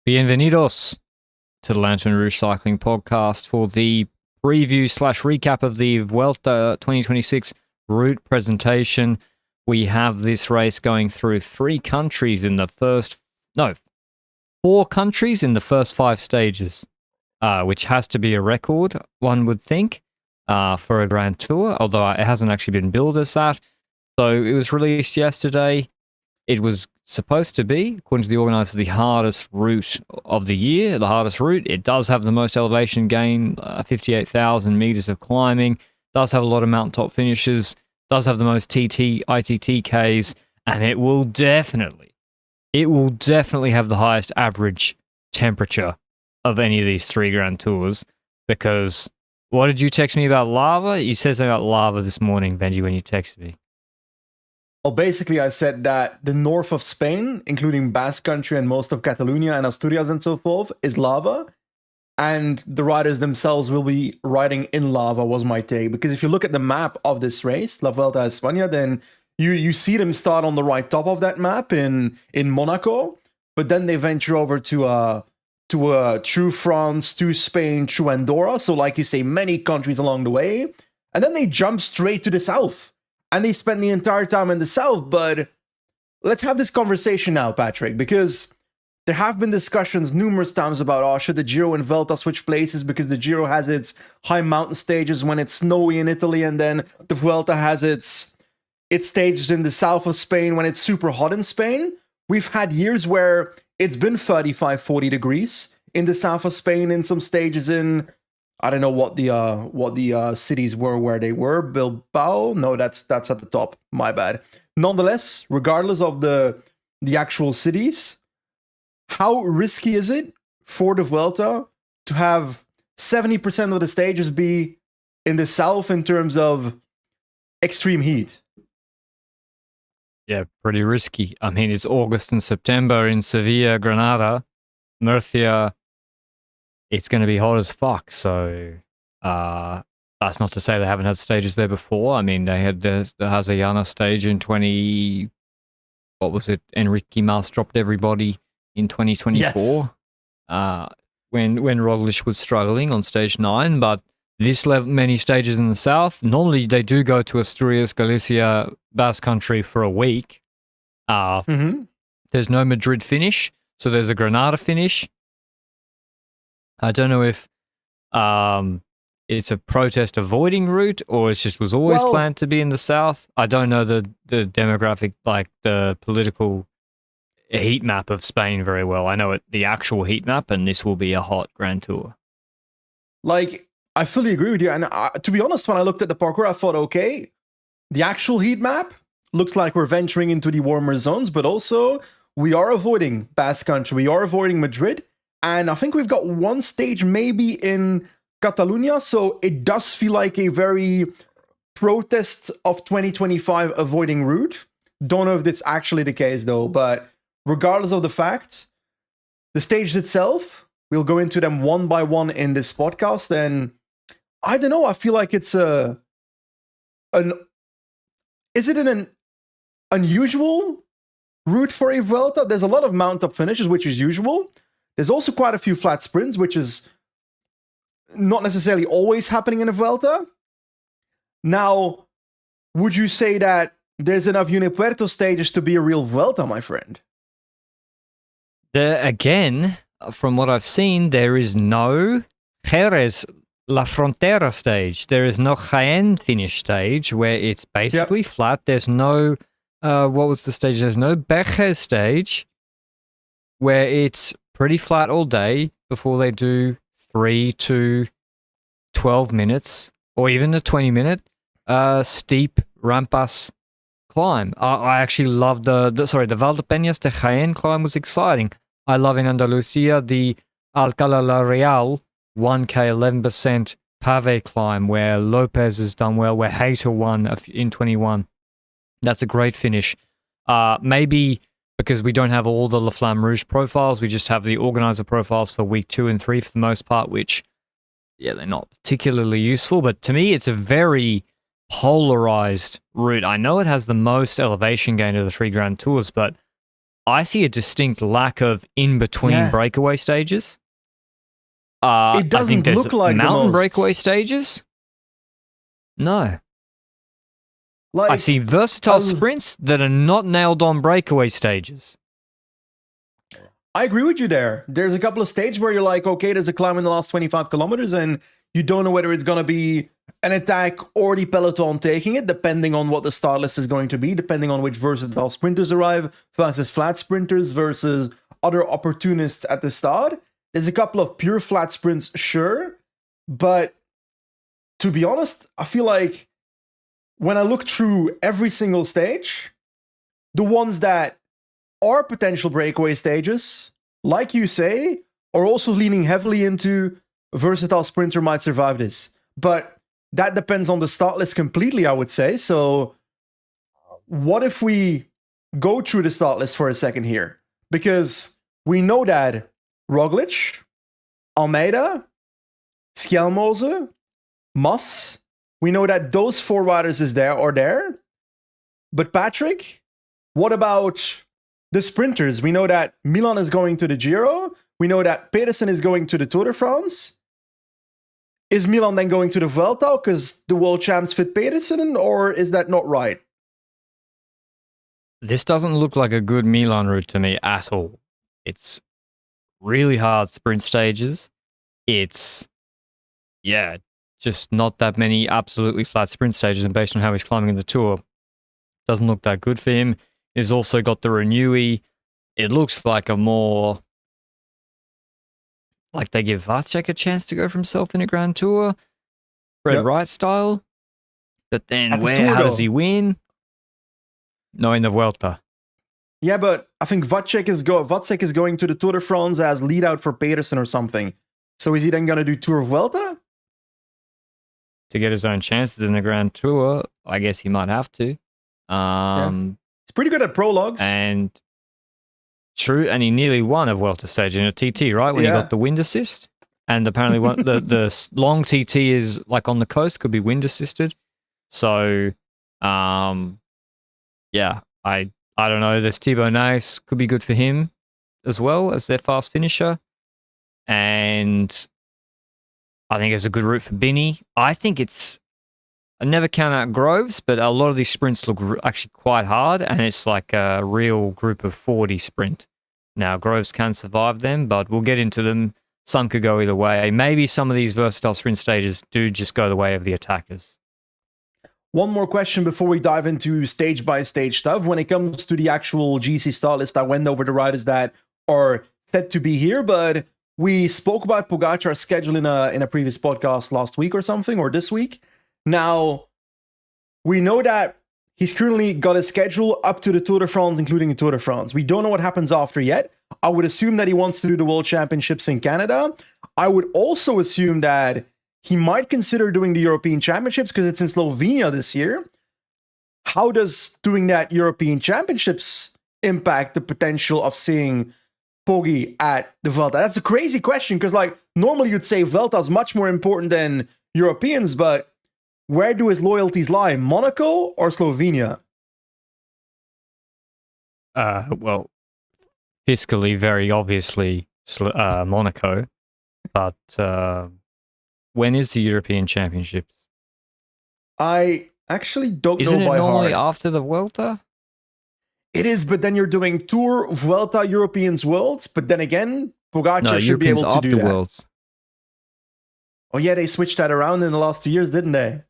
Bienvenidos to the Lanterne Rouge Cycling Podcast for the preview slash recap of the Vuelta 2026 route presentation. We have this race going through four countries in the first five stages, which has to be a record, one would think, for a Grand Tour, although it hasn't actually been billed as that. So it was released yesterday. It was supposed to be, according to the organisers, the hardest route of the year, the hardest route. It does have the most elevation gain, 58,000 meters of climbing, does have a lot of mountaintop finishes, does have the most ITTKs, and it will definitely have the highest average temperature of any of these three Grand Tours, because what did you text me about lava? You said something about lava this morning, Benji, when you texted me. Well, basically, I said that the north of Spain, including Basque Country and most of Catalonia and Asturias and so forth, is lava. And the riders themselves will be riding in lava, was my take. Because if you look at the map of this race, La Vuelta a España, then you see them start on the right top of that map in Monaco. But then they venture over to through France, to Spain, through Andorra. So like you say, many countries along the way. And then they jump straight to the south. And they spend the entire time in the south, but let's have this conversation now, Patrick, because there have been discussions numerous times about, should the Giro and Vuelta switch places, because the Giro has its high mountain stages when it's snowy in Italy, and then the Vuelta has its stages in the south of Spain when it's super hot in Spain. We've had years where it's been 35, 40 degrees in the south of Spain in some stages in... I don't know what the cities were where they were. Bilbao? No, that's at the top. My bad. Nonetheless, regardless of the actual cities, how risky is it for the Vuelta to have 70% of the stages be in the south in terms of extreme heat? Yeah, pretty risky. I mean, it's August and September in Sevilla, Granada, Murcia. It's going to be hot as fuck, so that's not to say they haven't had stages there before. I mean, they had the Hazayana stage in what was it? Enrique Mas dropped everybody in 2024 when Roglic was struggling on stage 9, but this level, many stages in the south, normally they do go to Asturias, Galicia, Basque Country for a week. There's no Madrid finish, so there's a Granada finish. I don't know if it's a protest avoiding route or it just was always planned to be in the south. I don't know the demographic, like the political heat map of Spain very well. I know the actual heat map, and this will be a hot Grand Tour. Like, I fully agree with you. And to be honest, when I looked at the parkour, I thought, okay, the actual heat map looks like we're venturing into the warmer zones, but also we are avoiding Basque Country. We are avoiding Madrid. And I think we've got one stage maybe in Catalonia, so it does feel like a very protest of 2025 avoiding route. Don't know if that's actually the case though, but regardless of the fact, the stages itself, we'll go into them one by one in this podcast, and I don't know, I feel like it's is it an unusual route for a Vuelta? There's a lot of mount-up finishes, which is usual. There's also quite a few flat sprints, which is not necessarily always happening in a Vuelta. Now, would you say that there's enough Unipuerto stages to be a real Vuelta, my friend? Again, from what I've seen, there is no Jerez La Frontera stage. There is no Jaén finish stage where it's basically flat. There's no, what was the stage? There's no Berges stage where it's pretty flat all day before they do 3 to 12 minutes or even a 20-minute steep rampas climb. I actually love the Valdepeñas de Jaén climb was exciting. I love in Andalusia the Alcalá la Real 1K 11% pave climb where Lopez has done well, where Hayter won in 21. That's a great finish. Maybe because we don't have all the La Flamme Rouge profiles, we just have the organizer profiles for week 2 and 3 for the most part, which, yeah, they're not particularly useful. But to me, it's a very polarized route. I know it has the most elevation gain of the 3 Grand Tours, but I see a distinct lack of in-between breakaway stages. It doesn't I think there's look like mountain the most. breakaway stages. No. Like, I see versatile sprints that are not nailed on breakaway stages. I agree with you there. There's a couple of stages where you're like, okay, there's a climb in the last 25 kilometers, and you don't know whether it's going to be an attack or the peloton taking it, depending on what the start list is going to be, depending on which versatile sprinters arrive versus flat sprinters versus other opportunists at the start. There's a couple of pure flat sprints, sure, but to be honest, I feel like when I look through every single stage, the ones that are potential breakaway stages, like you say, are also leaning heavily into versatile sprinter might survive this. But that depends on the start list completely, I would say. So what if we go through the start list for a second here? Because we know that Roglic, Almeida, Skjelmose, Mas, we know that those 4 riders are there. But Patrick, what about the sprinters? We know that Milan is going to the Giro. We know that Pedersen is going to the Tour de France. Is Milan then going to the Vuelta because the world champs fit Pedersen, or is that not right? This doesn't look like a good Milan route to me at all. It's really hard sprint stages. It's, just not that many absolutely flat sprint stages, and based on how he's climbing in the Tour, doesn't look that good for him. He's also got the Renewy. It looks like a more... like they give Vacek a chance to go for himself in a Grand Tour. Fred Wright style. But then how does he win? No, in the Vuelta. Yeah, but I think Vacek is going to the Tour de France as lead out for Pedersen or something. So is he then going to do Tour of Vuelta? To get his own chances in the Grand Tour, I guess he might have to. He's pretty good at prologues. And true, and he nearly won a Vuelta stage in a TT, right? When he got the wind assist. And apparently the long TT is like on the coast, could be wind assisted. So, I don't know. There's Thibaut Naesen, could be good for him as well as their fast finisher. And I think it's a good route for Binny. I never count out Groves, but a lot of these sprints look actually quite hard, and it's like a real group of 40 sprint. Now, Groves can survive them, but we'll get into them. Some could go either way. Maybe some of these versatile sprint stages do just go the way of the attackers. One more question before we dive into stage-by-stage stuff. When it comes to the actual GC start list, I went over the riders that are set to be here, but we spoke about Pogacar's schedule in a previous podcast last week or something, or this week. Now, we know that he's currently got a schedule up to the Tour de France, including the Tour de France. We don't know what happens after yet. I would assume that he wants to do the World Championships in Canada. I would also assume that he might consider doing the European Championships because it's in Slovenia this year. How does doing that European Championships impact the potential of seeing Poggi at the Vuelta? That's a crazy question because, like, normally you'd say Vuelta is much more important than Europeans, but where do his loyalties lie? Monaco or Slovenia? Well, fiscally, very obviously, Monaco. But when is the European Championships? I actually don't know by heart. Isn't it normally after the Vuelta? It is, but then you're doing Tour, Vuelta, Europeans, Worlds. But then again, Pogacar should be able to do that. Worlds. Oh yeah, they switched that around in the last 2 years, didn't they?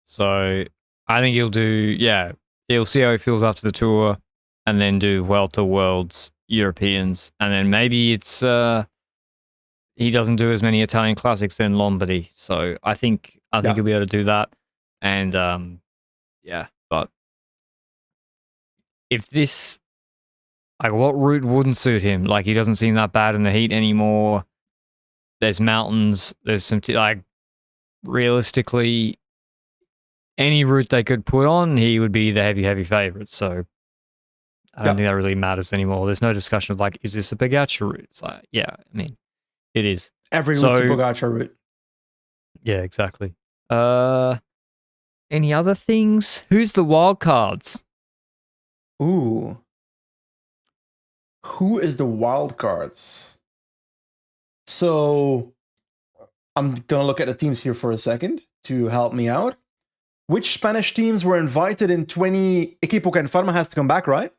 So I think he'll see how he feels after the Tour, and then do Vuelta, Worlds, Europeans, and then maybe it's he doesn't do as many Italian classics in Lombardy. So I think he'll be able to do that. And but if this, like, what route wouldn't suit him? Like, he doesn't seem that bad in the heat anymore. There's mountains. There's some realistically, any route they could put on, he would be the heavy favorite. So I don't think that really matters anymore. There's no discussion of, like, is this a Pogacar route? It's like, yeah, I mean, it is. Every route's a Pogacar route. Yeah, exactly. Any other things? Who's the wild cards? Ooh. Who is the wild cards? So I'm gonna look at the teams here for a second to help me out. Which Spanish teams were invited in 20? Equipo que Enferma has to come back, right?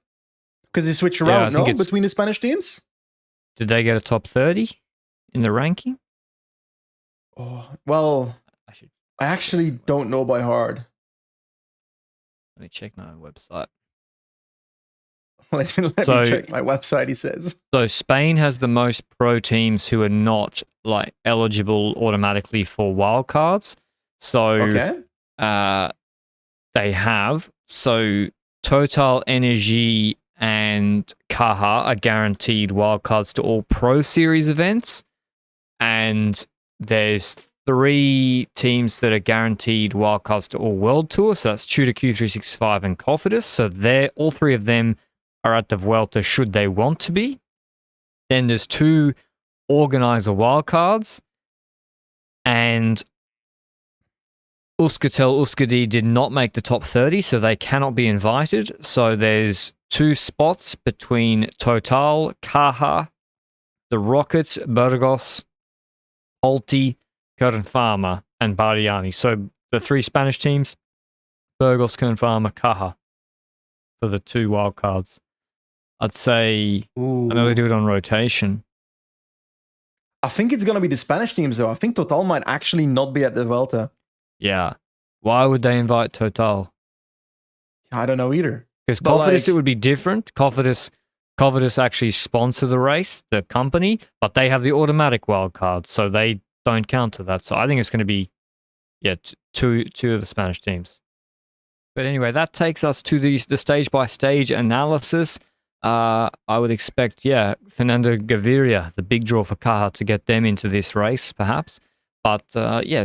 Because they switch Yeah, I around, think no? it's- Between the Spanish teams? Did they get a top 30 in the ranking? Oh, well, I actually don't know by heart. Let me check my website. Let me check my website, he says. So Spain has the most pro teams who are not like eligible automatically for wildcards. So Okay. they have. So Total Energy and Caja are guaranteed wildcards to all Pro Series events. And there's 3 teams that are guaranteed wildcards to all World Tour. So that's Tutor Q365 and Cofidis. So all 3 of them are at the Vuelta should they want to be. Then there's 2 organizer wildcards. And Euskaltel Euskadi did not make the top 30, so they cannot be invited. So there's 2 spots between Total, Caja, the Rockets, Burgos, Polti, Kernfarma, and Bardiani. So the 3 Spanish teams, Burgos, Kernfarma, Caja, for the 2 wildcards. I'd say, Ooh. I know they do it on rotation. I think it's going to be the Spanish teams, though. I think Total might actually not be at the Vuelta. Yeah. Why would they invite Total? I don't know either. Because Cofidis, it would be different. Cofidis actually sponsor the race, the company, but they have the automatic wild cards, so they don't count to that. So I think it's going to be, two of the Spanish teams. But anyway, that takes us to the stage-by-stage analysis. I would expect, Fernando Gaviria, the big draw for Caja, to get them into this race, perhaps. But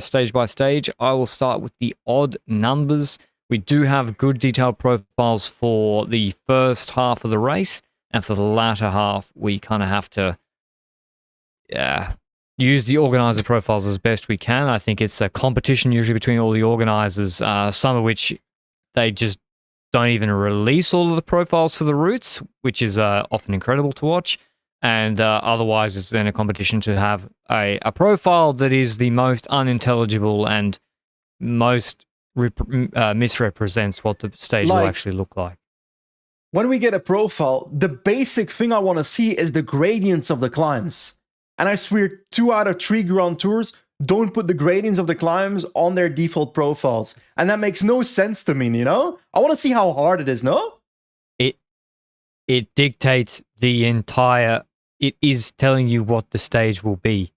stage by stage, I will start with the odd numbers. We do have good detailed profiles for the first half of the race, and for the latter half, we kind of have to use the organizer profiles as best we can. I think it's a competition usually between all the organizers, some of which they just don't even release all of the profiles for the routes, which is often incredible to watch. And otherwise, it's then a competition to have a profile that is the most unintelligible and most misrepresents what the stage will actually look like. When we get a profile, the basic thing I want to see is the gradients of the climbs. And I swear 2 out of 3 Grand Tours don't put the gradients of the climbs on their default profiles. And that makes no sense to me, you know? I want to see how hard it is, no? It dictates the entire... It is telling you what the stage will be.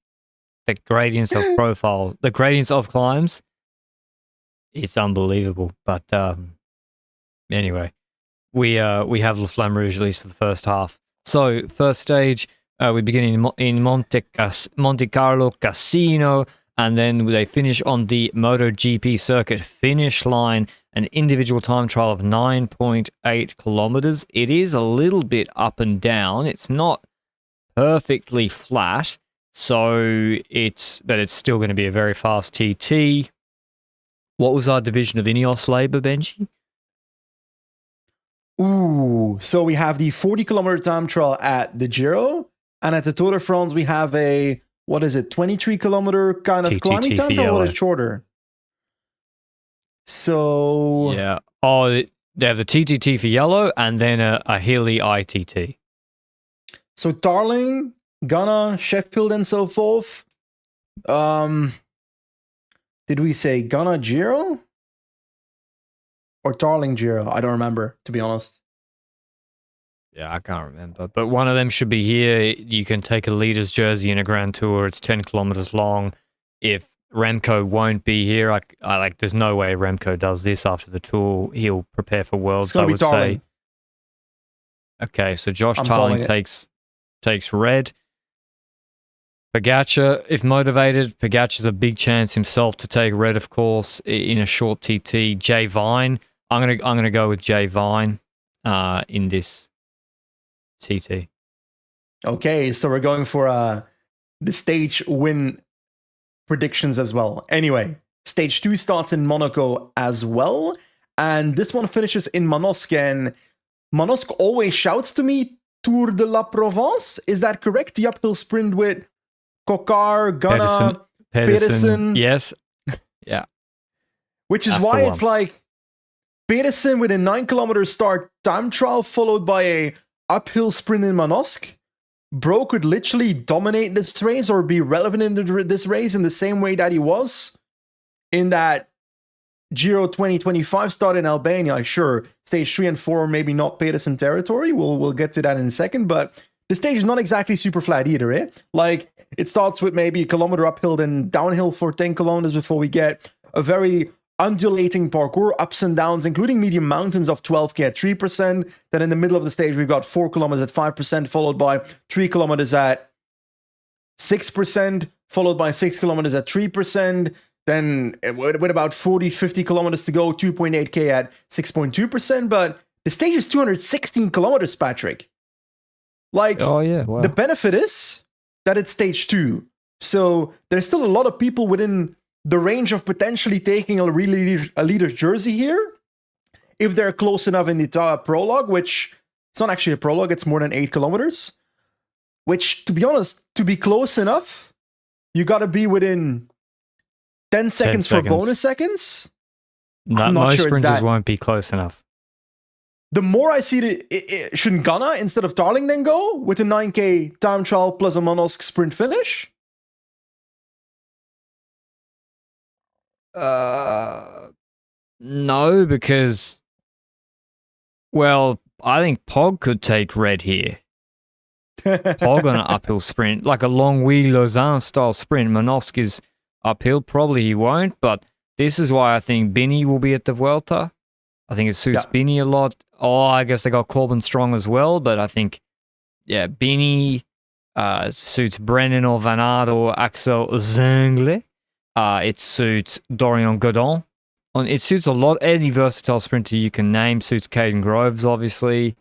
The gradients of profile, the gradients of climbs, it's unbelievable. But anyway, we have La Flamme Rouge at least for the first half. So first stage, we begin in Monte Carlo Casino, and then they finish on the MotoGP circuit finish line, an individual time trial of 9.8 kilometers. It is a little bit up and down. It's not perfectly flat, so it's still going to be a very fast TT. What was our division of Ineos Labour, Benji? Ooh, so we have the 40-kilometer time trial at the Giro, and at the Tour de France we have a 23-kilometer kind of climbing time trial, or is it shorter? So yeah, they have the TTT for yellow, and then a Healy ITT. So Darling, Ghana, Sheffield, and so forth. Did we say Ghana Giro? Or Darling Giro? I don't remember, to be honest. Yeah, I can't remember. But one of them should be here. You can take a leader's jersey in a Grand Tour. It's 10 kilometers long. If Remco won't be here, I there's no way Remco does this after the tour. He'll prepare for Worlds, I would say. Okay, so Josh Tarling takes red. Pogacar, if motivated, Pogacar's a big chance himself to take red, of course, in a short TT. Jay Vine, I'm gonna go with Jay Vine in this TT. Okay, so we're going for the stage win predictions as well. Anyway, stage 2 starts in Monaco as well, and this one finishes in Manosque. Manosque always shouts to me Tour de la Provence. Is that correct? The uphill sprint with Kokar, Gunnar, Pedersen. Yes. Yeah. Which is why it's like Pedersen with a 9-kilometer start time trial followed by a uphill sprint in Manosque. Broe could literally dominate this race or be relevant in this race in the same way that he was in that Giro 2025 start in Albania. Sure, stage 3 and 4 maybe not Pedersen territory. We'll get to that in a second, but the stage is not exactly super flat either, eh? Like, it starts with maybe a kilometer uphill, then downhill for 10 kilometers before we get a very undulating parcours, ups and downs, including medium mountains of 12k at 3%. Then in the middle of the stage, we've got 4 kilometers at 5%, followed by 3 kilometers at 6%, followed by 6 kilometers at 3%. Then with about 40, 50 kilometers to go, 2.8k at 6.2%. But the stage is 216 kilometers, Patrick. Like, oh yeah, wow. The benefit is that it's stage 2. So there's still a lot of people within the range of potentially taking a leader's jersey here, if they're close enough in the prologue, which it's not actually a prologue, it's more than 8 kilometers. Which, to be honest, to be close enough, you got to be within 10 seconds for bonus seconds. No, most sprinters won't be close enough. The more I see shouldn't Ghana instead of Tarling then go with a 9k time trial plus a Manosque sprint finish? No, because, well, I think Pog could take red here. Pog on an uphill sprint, like a Longwy Lausanne style sprint. Manosque is uphill, probably he won't, but this is why I think Binny will be at the Vuelta. I think it suits Binny a lot. Oh, I guess they got Corbin Strong as well, but I think, yeah, Binny suits Brennan or Van Aert or Axel Zengle. It suits Dorian Godon. It suits a lot. Any versatile sprinter you can name. Suits Caden Groves, obviously.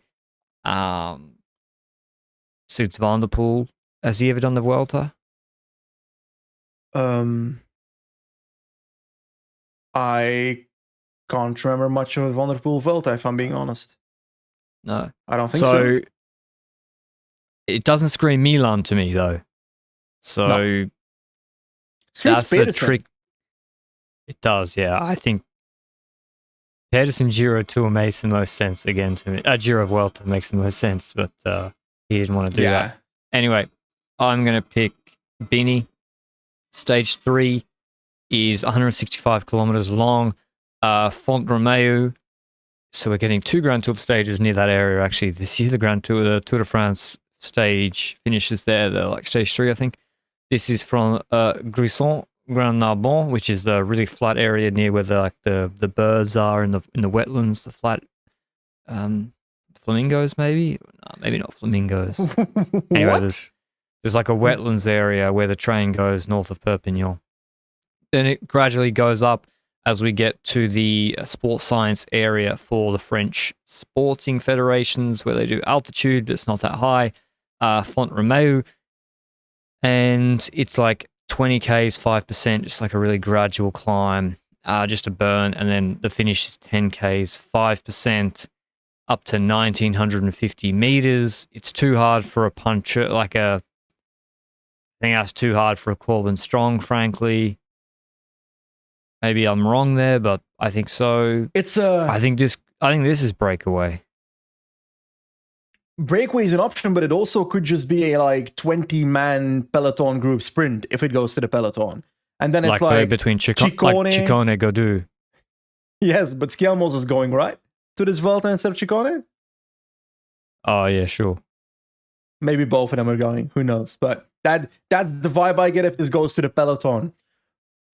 Suits Van der Poel. Has he ever done the Vuelta? I can't remember much of Van der Poel Vuelta, if I'm being honest. No. I don't think so. It doesn't scream Milan to me, though. So... No. That's the trick. It does, yeah. I think Pedersen Giro Tour makes the most sense again to me. Giro Vuelta makes the most sense, but he didn't want to do that. Anyway, I'm going to pick Bini. Stage 3 is 165 kilometers long. Font Romeu. So we're getting 2 Grand Tour stages near that area, actually. This year, the Grand Tour, the Tour de France stage finishes there. They're like stage 3, I think. This is from Grisson, Grand Narbonne, which is the really flat area near where the birds are in the wetlands, the flat flamingos, maybe? No, maybe not flamingos. Anyway, there's like a wetlands area where the train goes north of Perpignan. Then it gradually goes up as we get to the sports science area for the French sporting federations, where they do altitude, but it's not that high. Font Romeu. And it's like 20Ks, 5%, just like a really gradual climb, just a burn. And then the finish is 10Ks, 5%, up to 1,950 meters. It's too hard for a puncher, I think that's too hard for a Corbin Strong, frankly. Maybe I'm wrong there, but I think so. I think this is breakaway. Breakaway is an option, but it also could just be a 20-man peloton group sprint if it goes to the peloton. And then it's like between Ciccone Gaudu. Yes, but Schialmos is going, right? To this Vuelta instead of Ciccone? Oh, yeah, sure. Maybe both of them are going. Who knows? But that's the vibe I get if this goes to the peloton.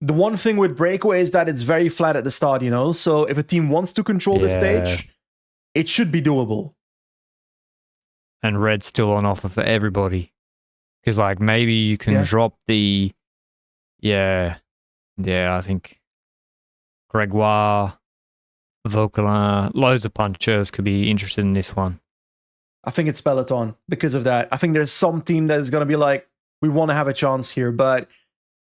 The one thing with breakaway is that it's very flat at the start, you know? So if a team wants to control the stage, it should be doable. And red's still on offer for everybody. Because, maybe you can drop the... Yeah, I think Gregoire, Vauquelin, loads of punchers could be interested in this one. I think it's peloton because of that. I think there's some team that is going to be like, we want to have a chance here, but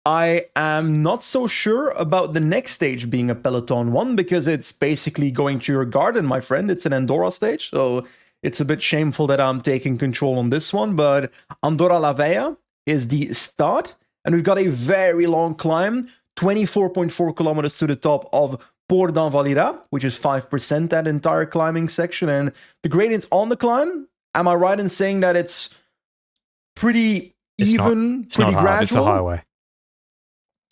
I am not so sure about the next stage being a peloton one because it's basically going to your garden, my friend. It's an Andorra stage, so it's a bit shameful that I'm taking control on this one, but Andorra la Vella is the start, and we've got a very long climb, 24.4 kilometers to the top of Port d'Envalira, which is 5% that entire climbing section. And the gradients on the climb, am I right in saying that it's pretty even, pretty not gradual? hard. It's a highway.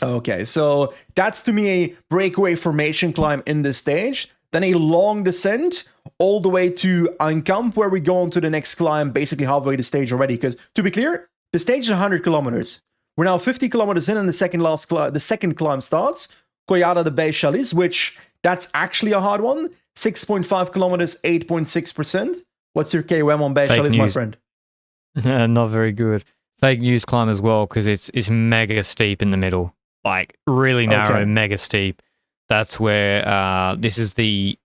Okay, so that's to me a breakaway formation climb in this stage. Then a long descent all the way to Eindkamp, where we go on to the next climb, basically halfway the stage already. Because to be clear, the stage is 100 kilometers. We're now 50 kilometers in, and the second climb starts. Collada de Baix-Chalice, which that's actually a hard one. 6.5 kilometers, 8.6%. What's your KOM on Baix-Chalice, my friend? Not very good. Fake news climb as well, because it's mega steep in the middle. Like, really narrow, mega steep. That's where this is the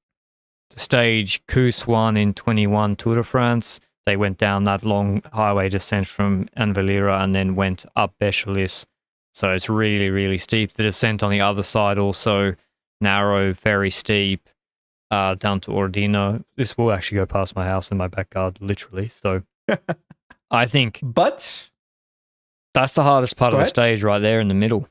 stage Cous won in 21 Tour de France. They went down that long highway descent from Anvalira and then went up Baix-Chalice. So it's really, really steep. The descent on the other side also narrow, very steep, down to Ordino. This will actually go past my house in my backyard, literally. So I think that's the hardest part of the stage right there in the middle.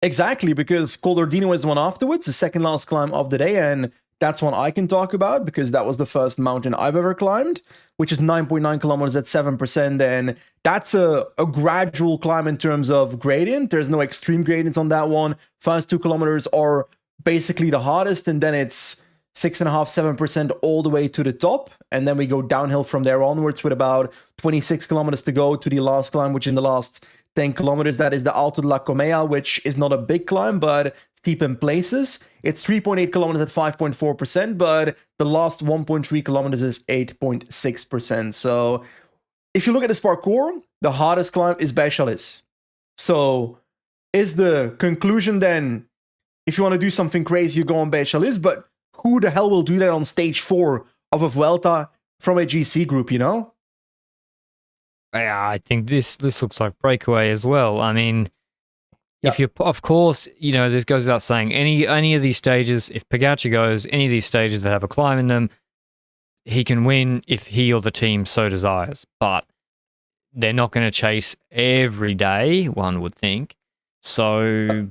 Exactly, because Col d'Ordino is the one afterwards, the second last climb of the day, and that's one I can talk about because that was the first mountain I've ever climbed, which is 9.9 kilometers at 7%. And that's a gradual climb in terms of gradient. There's no extreme gradients on that one. First 2 kilometers are basically the hardest, and then it's 6.5%, 7% all the way to the top. And then we go downhill from there onwards with about 26 kilometers to go to the last climb, which in the last 10 kilometers, that is the Alto de la Comea, which is not a big climb, but steep in places. It's 3.8 kilometers at 5.4%, but the last 1.3 kilometers is 8.6%. So if you look at this parcours, the hardest climb is Baix-Chalice. So is the conclusion then, if you want to do something crazy, you go on Baix-Chalice, but who the hell will do that on stage 4 of a Vuelta from a GC group, you know? Yeah, I think this looks like breakaway as well. I mean, if you, of course, you know, this goes without saying, any of these stages, if Pogačar goes, any of these stages that have a climb in them, he can win if he or the team so desires. But they're not going to chase every day, one would think. So,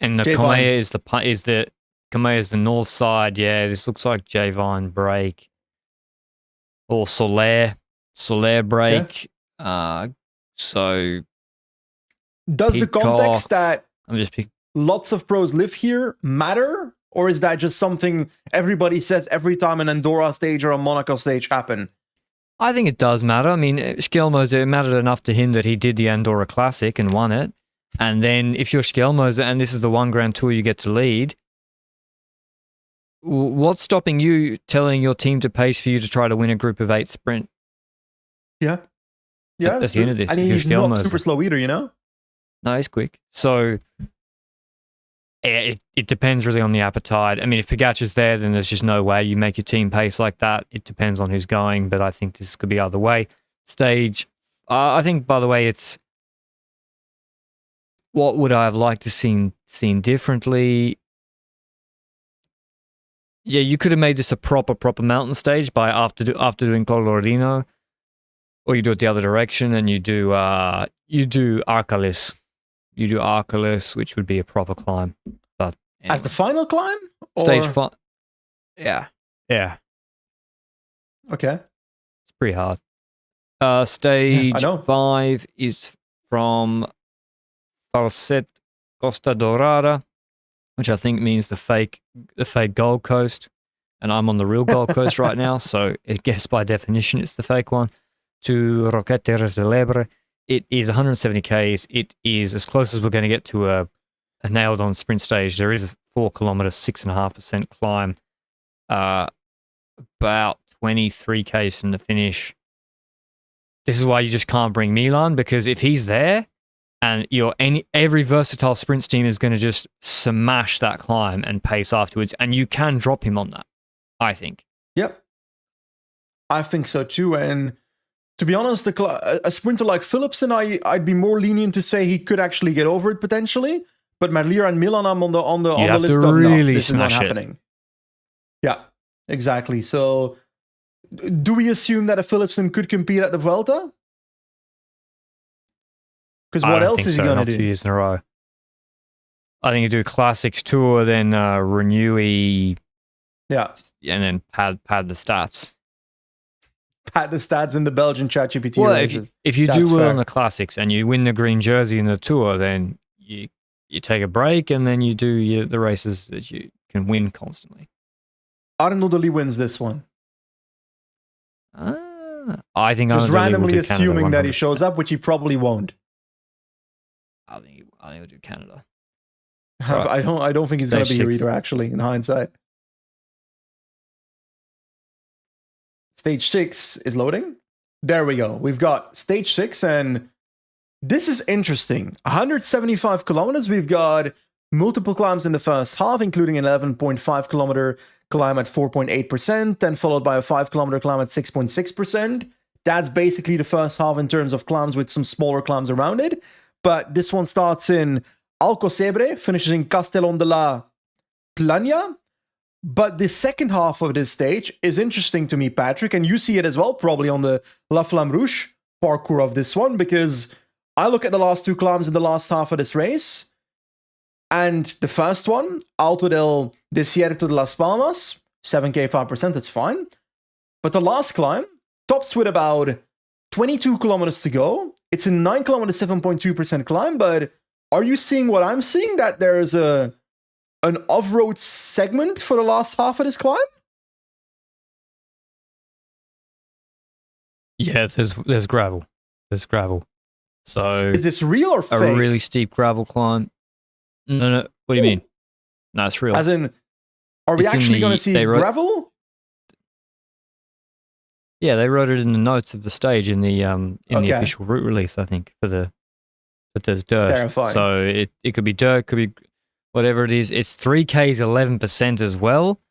and the Comea is the north side. Yeah, this looks like J-Vine break or Soler break. Yeah. So does the context that I'm just lots of pros live here matter, or is that just something everybody says every time an Andorra stage or a Monaco stage happen? I think it does matter. I mean, Schelmoser, it mattered enough to him that he did the Andorra Classic and won it. And then if you're Schelmoser and this is the one Grand Tour you get to lead, what's stopping you telling your team to pace for you to try to win a group of 8 sprint? Yeah. Yeah, that's the end of this. And he's not super slow either, you know? No, he's quick. So it depends really on the appetite. I mean, if Pogačar's there, then there's just no way you make your team pace like that. It depends on who's going, but I think this could be either way. Stage, I think, by the way, it's what would I have liked to seen differently? Yeah, you could have made this a proper mountain stage by after doing Col d'Ordino, or you do it the other direction and you do Arcalis. You do Arcalis, which would be a proper climb. But anyway. As the final climb? Stage 5. Yeah. Okay. It's pretty hard. Stage 5 is from Falset Costa Dorada, which I think means the fake Gold Coast. And I'm on the real Gold Coast right now, so I guess by definition it's the fake one. To Roquetes de Lebre. It is 170 Ks. It is as close as we're going to get to a nailed-on sprint stage. There is a 4 kilometer, 6.5% climb, about 23 Ks from the finish. This is why you just can't bring Milan, because if he's there, and every versatile sprints team is going to just smash that climb and pace afterwards, and you can drop him on that, I think. Yep. I think so too, and to be honest, a sprinter like Philipsen, I'd be more lenient to say he could actually get over it potentially. But Merlier and Milan, I'm on the list of no, this is not happening. Yeah. Exactly. So, do we assume that a Philipsen could compete at the Vuelta? Because I what don't else think is he so. going to Not 2 do? years in a row. I think you do Classics Tour, then Renewy, Yeah. and then pad the stats. Pat the stats in the Belgian ChatGPT Well, races. if you That's do well fair. in the Classics and you win the green jersey in the Tour, then you take a break and then you do the races that you can win constantly. Arnoldly wins this one. I think Just Arnoldly randomly will do Canada, assuming that he 100%. shows up, which he probably won't. I think he'll do Canada. Right. I don't think he's going to be here 6. either, actually, in hindsight. Stage 6 is loading. There we go. We've got stage 6, and this is interesting. 175 kilometers. We've got multiple climbs in the first half, including an 11.5 kilometer climb at 4.8%, then followed by a 5 kilometer climb at 6.6%. That's basically the first half in terms of climbs, with some smaller climbs around it. But this one starts in Alcocebre, finishes in Castellón de la Plana. But the second half of this stage is interesting to me, Patrick, and you see it as well, probably on the La Flamme Rouge parkour of this one, because I look at the last 2 climbs in the last half of this race, and the first one, Alto del Desierto de las Palmas, 7k 5%, that's fine. But the last climb tops with about 22 kilometers to go. It's a 9 kilometer, 7.2% climb, but are you seeing what I'm seeing? That there's an off-road segment for the last half of this climb? Yeah, there's gravel. There's gravel. So is this real or fake? A really steep gravel climb. No. What do you mean? No, it's real. As in, are we actually going to see gravel? Yeah, they wrote it in the notes of the stage in the official route release, I think, that there's dirt. Terrifying. So it could be dirt, could be whatever it is. It's 3Ks 11% as well.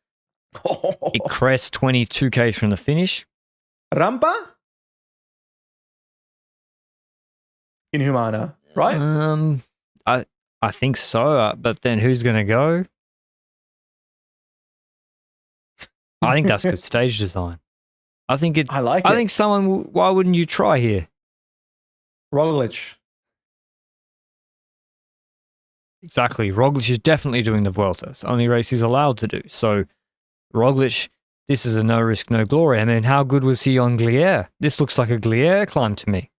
It crests 22Ks from the finish. Rampa? In Humana, right? I think so, but then who's going to go? I think that's good stage design. I think it. I like it. I think someone. Why wouldn't you try here? Roglic. Exactly. Roglic is definitely doing the Vuelta. It's the only race he's allowed to do. So, Roglic, this is a no risk, no glory. I mean, how good was he on Glière? This looks like a Glière climb to me.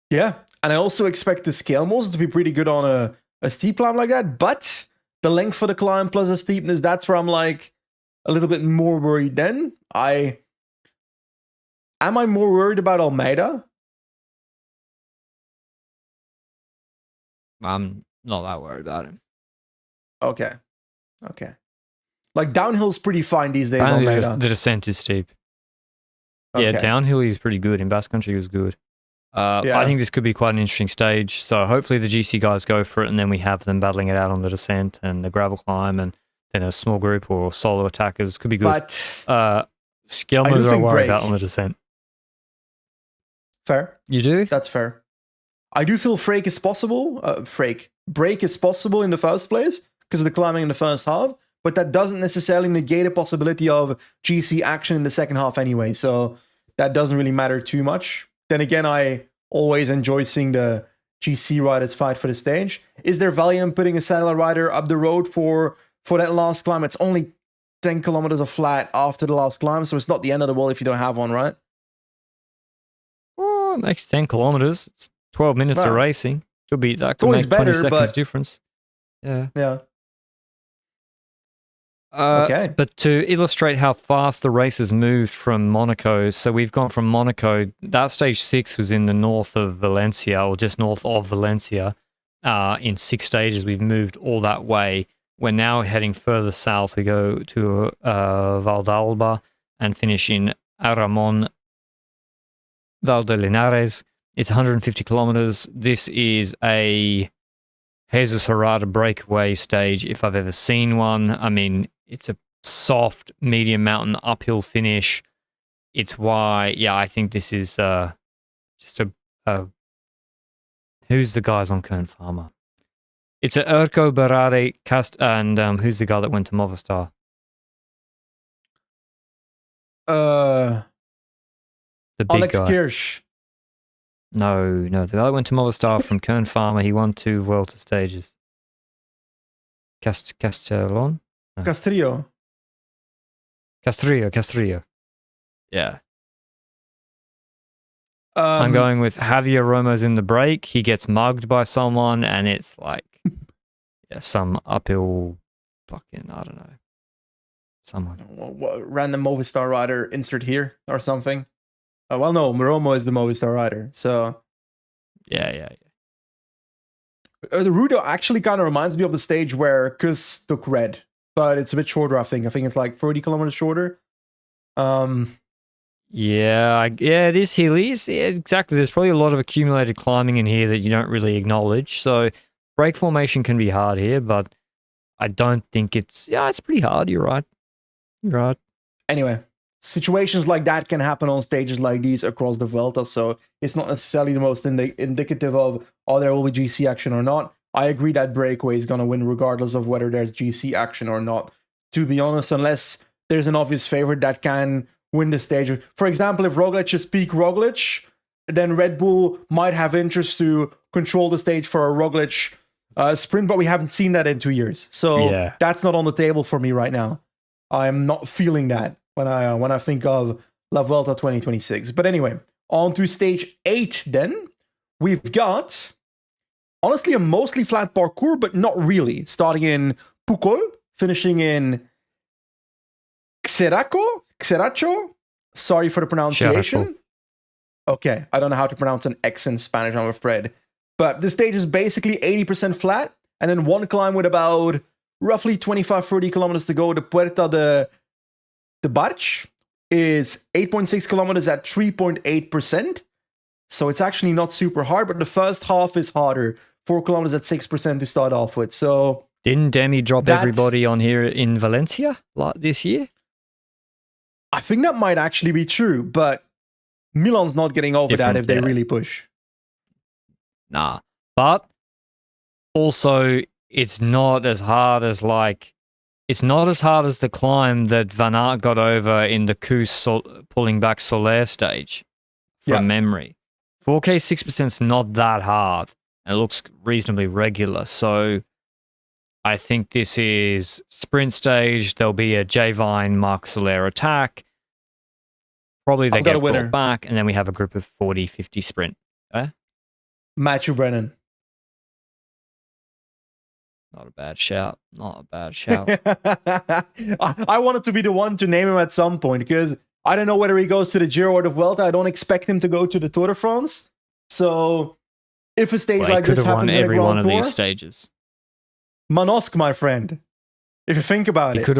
Yeah, and I also expect the scale modes to be pretty good on a steep climb like that. But the length of the climb plus the steepness, that's where I'm like a little bit more worried then. Am I more worried about Almeida? I'm not that worried about him. Okay. Like downhill's pretty fine these days, Almeida. The descent is steep. Okay. Yeah, downhill he's pretty good. In Basque Country he was good. I think this could be quite an interesting stage. So hopefully the GC guys go for it, and then we have them battling it out on the descent and the gravel climb, and then a small group or solo attackers could be good. But Skelmers I worry about on the descent. Fair. You do? That's fair. I do feel break is possible in the first place because of the climbing in the first half, but that doesn't necessarily negate a possibility of GC action in the second half anyway, so that doesn't really matter too much. Then again, I always enjoy seeing the GC riders fight for the stage. Is there value in putting a satellite rider up the road for that last climb? It's only 10 kilometers of flat after the last climb, so it's not the end of the world if you don't have one, right? Well, it makes 10 kilometers. It's 12 minutes of racing. Could be that. Could make 20 seconds difference. Yeah. Yeah. Okay. But to illustrate how fast the race has moved from Monaco, so we've gone from Monaco, that stage 6 was in the north of Valencia, or just north of Valencia. In 6 stages, we've moved all that way. We're now heading further south. We go to Valdalba and finish in Aramon, Val de Linares. It's 150 kilometers. This is a Jesus Herrada breakaway stage if I've ever seen one. I mean, it's a soft, medium mountain uphill finish. It's why, I think this is just a who's the guys on Kern Farmer? It's a Urco Barare cast, and who's the guy that went to Movistar? The big Alex guy. Kirsch. No, the guy went to Movistar from Kern Farmer. He won 2 Vuelta stages. Castellon? No. Castrillo. Castrillo. Yeah. I'm going with Javier Romo's in the break. He gets mugged by someone, and it's like, some uphill fucking, I don't know. Someone. Random Movistar rider insert here or something. Well, no, Romo is the Movistar rider. So. Yeah. The Rudo actually kind of reminds me of the stage where Kus took red, but it's a bit shorter, I think. I think it's like 30 kilometers shorter. Yeah, it is hilly. Yeah, exactly. There's probably a lot of accumulated climbing in here that you don't really acknowledge. So break formation can be hard here, but I don't think it's pretty hard. You're right. Anyway, situations like that can happen on stages like these across the Vuelta, so it's not necessarily the most indicative of, there will be GC action or not. I agree that breakaway is going to win regardless of whether there's GC action or not. To be honest, unless there's an obvious favorite that can win the stage. For example, if Roglic is peak Roglic, then Red Bull might have interest to control the stage for a Roglic sprint, but we haven't seen that in 2 years. So that's not on the table for me right now. I'm not feeling that when I think of La Vuelta 2026. But anyway, on to stage 8 then. We've got, honestly, a mostly flat parcours, but not really. Starting in Pucol, finishing in Xeracho? Sorry for the pronunciation. Xeraco. Okay, I don't know how to pronounce an X in Spanish, I'm afraid. But this stage is basically 80% flat, and then one climb with about roughly 25-30 kilometers to go. The Puerta de Barch is 8.6 kilometers at 3.8%. So it's actually not super hard, but the first half is harder. 4 kilometers at 6% to start off with. So didn't Demi drop everybody on here in Valencia this year? I think that might actually be true, but Milan's not getting over that if they really push. Nah. But also, it's not as hard as the climb that Van Aert got over in the Koos pulling back Soler stage from memory. 4K 6% is not that hard. It looks reasonably regular. So I think this is sprint stage. There'll be a J-Vine Mark Soler attack. Probably they get brought back, and then we have a group of 40, 50 sprint. Matthew Brennan. Not a bad shout. I wanted to be the one to name him at some point because I don't know whether he goes to the Giro or the Vuelta. I don't expect him to go to the Tour de France. So if a stage like this happens in a Grand Tour, every one of these stages. Manosque, my friend. If you think about it, he could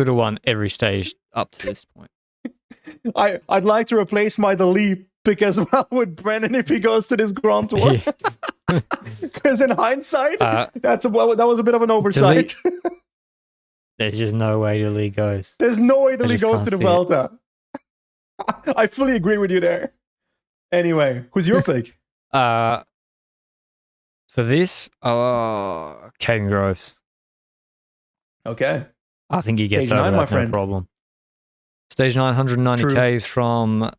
have won every stage up to this point. I'd like to replace my Dali pick as well with Brennan if he goes to this Grand Tour. Because in hindsight, that was a bit of an oversight. There's just no way Dali goes. There's no way Dali goes to the Vuelta. I fully agree with you there. Anyway, who's your pick? For this, Caden Groves. Okay. I think he gets over that, no problem. Stage 990 Ks from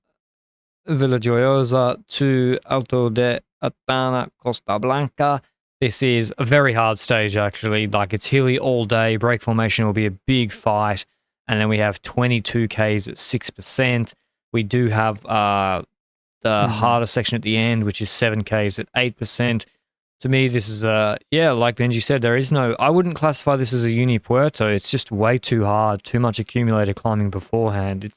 Villa Gioiosa to Alto de Atana Costa Blanca. This is a very hard stage, actually. Like, it's hilly all day. Break formation will be a big fight. And then we have 22 Ks at 6%. We do have the harder section at the end, which is 7 Ks at 8%. To me, this is like Benji said, I wouldn't classify this as a Uni Puerto. It's just way too hard, too much accumulated climbing beforehand.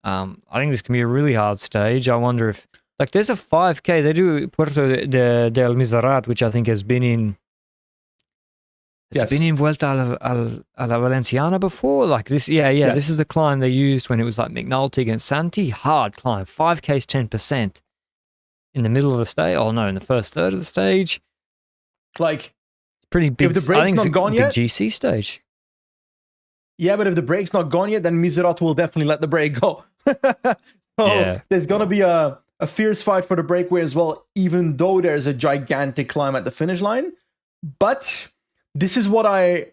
I think this can be a really hard stage. I wonder if, there's a 5K. They do Puerto del Miserat, which I think has been in. It's been in Vuelta a la Valenciana before. This is the climb they used when it was like McNulty against Santi. Hard climb, 5K's 10%. In the middle of the stage, in the first third of the stage. Pretty big. If the break's not gone yet, GC stage. Yeah, but if the break's not gone yet, then Miserat will definitely let the break go. There's gonna be a fierce fight for the breakaway as well, even though there's a gigantic climb at the finish line. But this is what I'm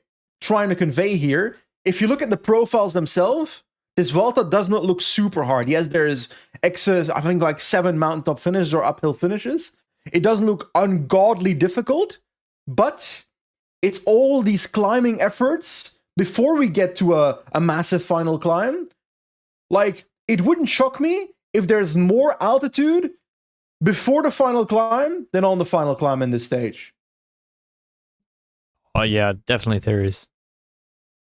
trying to convey here. If you look at the profiles themselves, this Vuelta does not look super hard. Yes, there is excess, I think like 7 mountaintop finishes or uphill finishes. It doesn't look ungodly difficult, but it's all these climbing efforts before we get to a massive final climb. Like, it wouldn't shock me if there's more altitude before the final climb than on the final climb in this stage. Oh yeah, definitely there is.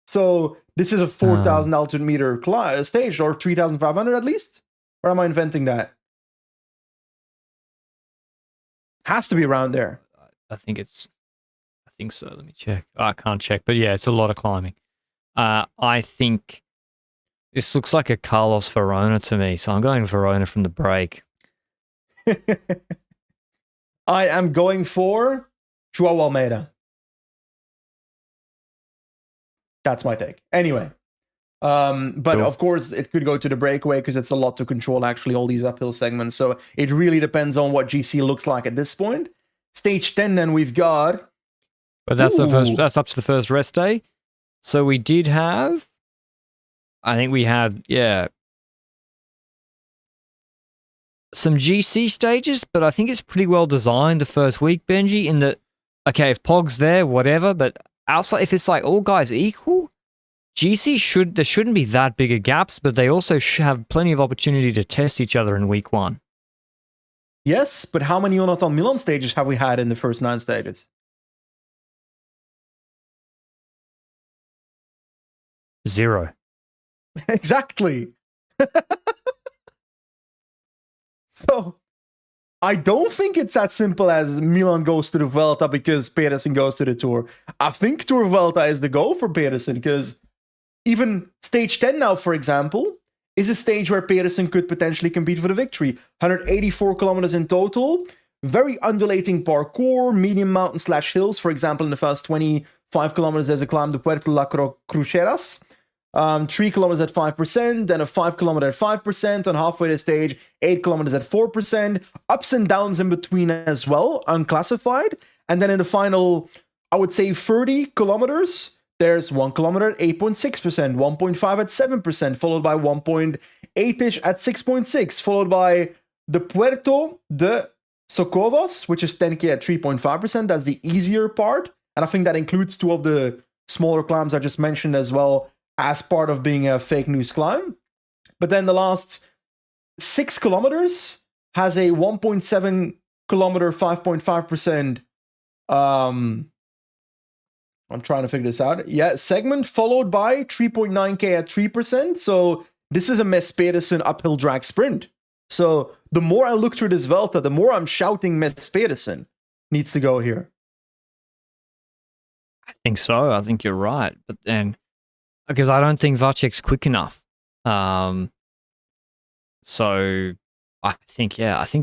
So this is a 4,000 altitude meter stage, or 3,500 at least? Or am I inventing that? Has to be around there. I think so. Let me check. I can't check, but yeah, it's a lot of climbing. I think this looks like a Carlos Verona to me, so I'm going Verona from the break. I am going for Joao Almeida. That's my take. Anyway, but cool. Of course, it could go to the breakaway because it's a lot to control, actually, all these uphill segments. So it really depends on what GC looks like at this point. Stage 10, then we've got... But that's that's up to the first rest day. So we did have... I think we had, some GC stages, but I think it's pretty well designed the first week, Benji, in that, okay, if Pog's there, whatever, but outside, if it's like all guys equal, GC there shouldn't be that big of gaps, but they also have plenty of opportunity to test each other in week 1. Yes, but how many Jonathan Milan stages have we had in the first 9 stages? 0. Exactly. So, I don't think it's as simple as Milan goes to the Vuelta because Pedersen goes to the Tour. I think Tour Vuelta is the goal for Pedersen, because even stage 10 now, for example, is a stage where Pedersen could potentially compete for the victory. 184 kilometers in total, very undulating parkour, medium mountain/hills. For example, in the first 25 kilometers, there's a climb to Puerto La Cruceras. 3 kilometers at 5%, then a 5 kilometer at 5%, on halfway the stage, 8 kilometers at 4%, ups and downs in between as well, unclassified. And then in the final, I would say 30 kilometers, there's 1 kilometer at 8.6%, 1.5 at 7%, followed by 1.8-ish at 6.6, followed by the Puerto de Socovos, which is 10K at 3.5%. That's the easier part. And I think that includes 2 of the smaller climbs I just mentioned as well, as part of being a fake news climb. But then the last 6 kilometers has a 1.7 kilometer, 5.5%. I'm trying to figure this out. Yeah, segment followed by 3.9K at 3%. So this is a Mess Pedersen uphill drag sprint. So the more I look through this Vuelta, the more I'm shouting Mess Pedersen needs to go here. I think so. I think you're right. But then, because I don't think Vacek's quick enough. So I think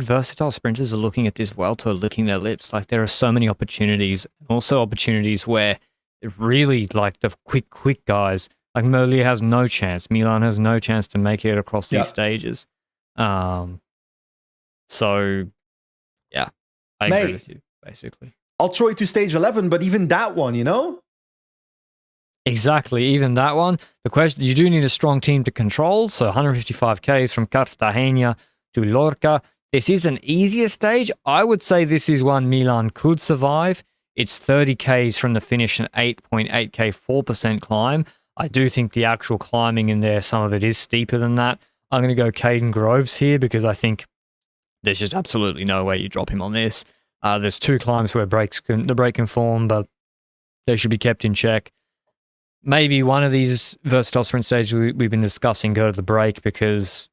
versatile sprinters are looking at this Vuelta, licking their lips. Like, there are so many opportunities, also opportunities where it really, like, the quick guys, like Merlier has no chance. Milan has no chance to make it across these stages. So yeah, I agree with you, basically. I'll throw it to stage 11, but even that one, you know? Exactly, even that one. The question, you do need a strong team to control, so 155 Ks from Cartagena to Lorca. This is an easier stage. I would say this is one Milan could survive. It's 30 Ks from the finish and 8.8K, 4% climb. I do think the actual climbing in there, some of it is steeper than that. I'm going to go Caden Groves here because I think there's just absolutely no way you drop him on this. There's 2 climbs where the break can form, but they should be kept in check. Maybe one of these versatile sprint stages we've been discussing go to the break because,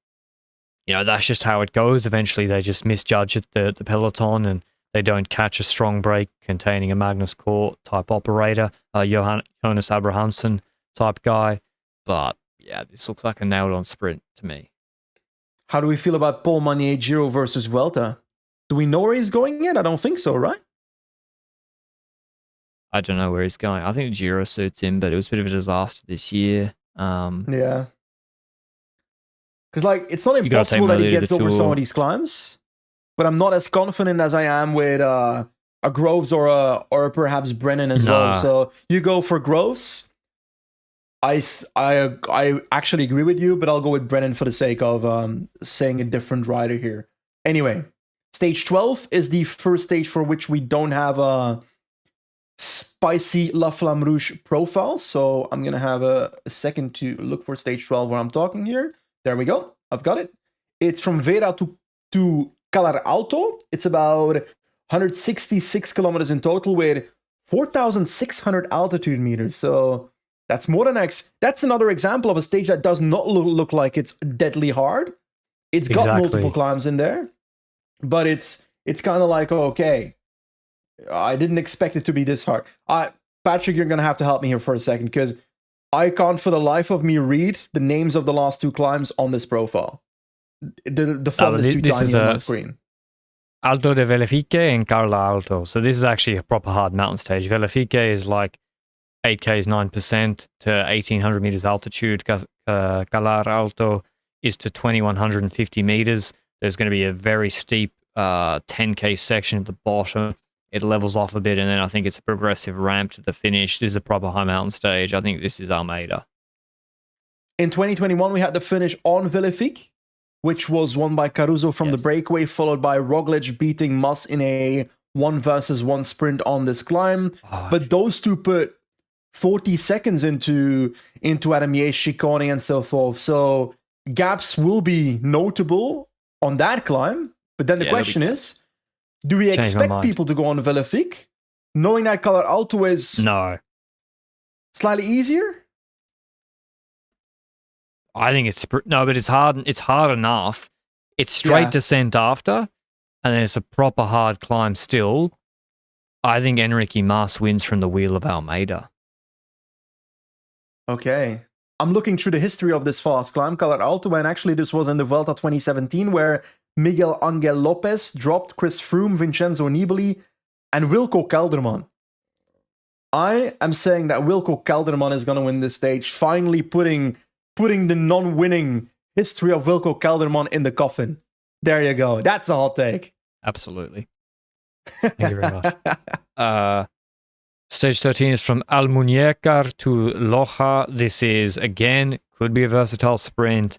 you know, that's just how it goes. Eventually they just misjudge it, the peloton, and they don't catch a strong break containing a Magnus Cort type operator, Jonas Abrahamsson type guy. But yeah, this looks like a nailed on sprint to me. How do we feel about Paul Magnier Giro versus Vuelta? Do we know where he's going yet? I don't think so, right? I don't know where he's going. I think Giro suits him, but it was a bit of a disaster this year. Yeah. Because, like, it's not impossible that he gets over some of these climbs, but I'm not as confident as I am with a Groves or perhaps Brennan as well. So you go for Groves. I actually agree with you, but I'll go with Brennan for the sake of saying a different rider here. Anyway, stage 12 is the first stage for which we don't have a spicy La Flamme Rouge profile. So I'm going to have a second to look for stage 12 where I'm talking here. There we go. I've got it. It's from Vera to Calar Alto. It's about 166 kilometers in total with 4,600 altitude meters. So that's more than that's another example of a stage that does not look like it's deadly hard. It's got multiple climbs in there, but it's kind of like, okay, I didn't expect it to be this hard. Patrick, you're going to have to help me here for a second because I can't for the life of me read the names of the last two climbs on this profile. The font is too tiny on my screen. Alto de Vellifique and Carla Alto. So this is actually a proper hard mountain stage. Vellifique is like 8K is 9% to 1,800 meters altitude. Calar Alto is to 2,150 meters. There's going to be a very steep 10K section at the bottom. It levels off a bit, and then I think it's a progressive ramp to the finish. This is a proper high mountain stage. I think this is Almeida. In 2021, we had the finish on Vellifique, which was won by Caruso from the breakaway, followed by Roglic beating Mas in a 1-versus-1 sprint on this climb. But those two put 40 seconds into Adamier, Chicone, and so forth. So gaps will be notable on that climb. But then the question is, do we expect people to go on Vellifique, knowing that Calar Alto is slightly easier? I think but it's hard. It's hard enough. It's straight descent after, and then it's a proper hard climb still. I think Enrique Mas wins from the wheel of Almeida. Okay. I'm looking through the history of this fast climb, Calar Alto, and actually this was in the Vuelta 2017 where Miguel Angel Lopez dropped Chris Froome, Vincenzo Nibali, and Wilco Kelderman. I am saying that Wilco Kelderman is going to win this stage, finally putting the non-winning history of Wilco Kelderman in the coffin. There you go. That's a hot take. Absolutely. Thank you very much. Stage 13 is from Almuñécar to Loja. This is, again, could be a versatile sprint.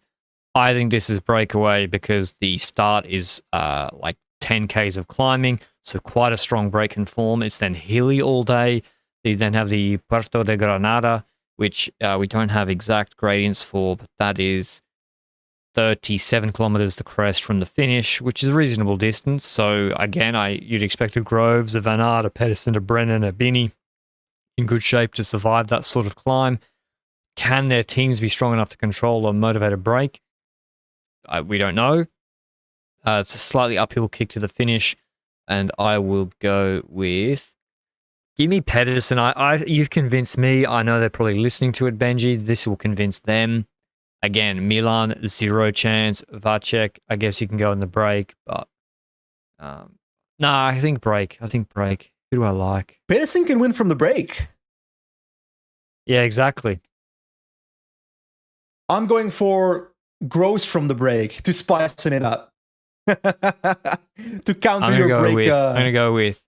I think this is breakaway because the start is like 10Ks of climbing, so quite a strong break in form. It's then hilly all day. They then have the Puerto de Granada, which we don't have exact gradients for, but that is 37 kilometers to crest from the finish, which is a reasonable distance. So again, you'd expect a Groves, a Van Aert, a Pedersen, a Brennan, a Bini in good shape to survive that sort of climb. Can their teams be strong enough to control a motivated break? We don't know. It's a slightly uphill kick to the finish, and I will go with... Give me Pedersen. You've convinced me. I know they're probably listening to it, Benji. This will convince them. Again, Milan, 0 chance. Vacek, I guess you can go in the break, but... I think break. Who do I like? Pedersen can win from the break. Yeah, exactly. I'm going for Gross from the break to spice it up. To counter your break. I'm going to go with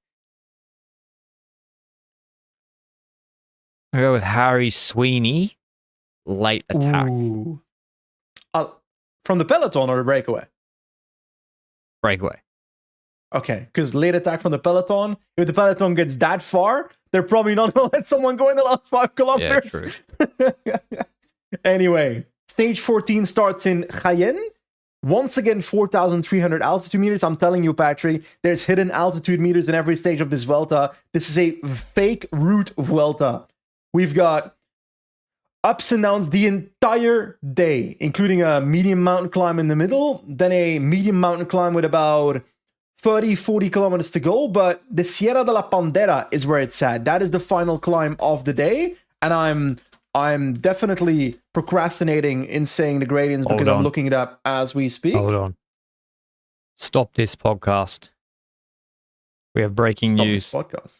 Harry Sweeney, late attack. From the peloton or the breakaway? Breakaway. Okay, because late attack from the peloton, if the peloton gets that far, they're probably not going to let someone go in the last 5 kilometers. Yeah, true. Anyway, stage 14 starts in Jaén. Once again, 4,300 altitude meters. I'm telling you, Patrick, there's hidden altitude meters in every stage of this Vuelta. This is a fake route Vuelta. We've got ups and downs the entire day, including a medium mountain climb in the middle, then a medium mountain climb with about 30, 40 kilometers to go, but the Sierra de la Pandera is where it's at. That is the final climb of the day, and I'm definitely procrastinating in saying the gradients because I'm looking it up as we speak. Hold on. Stop this podcast. We have breaking news. Stop this podcast.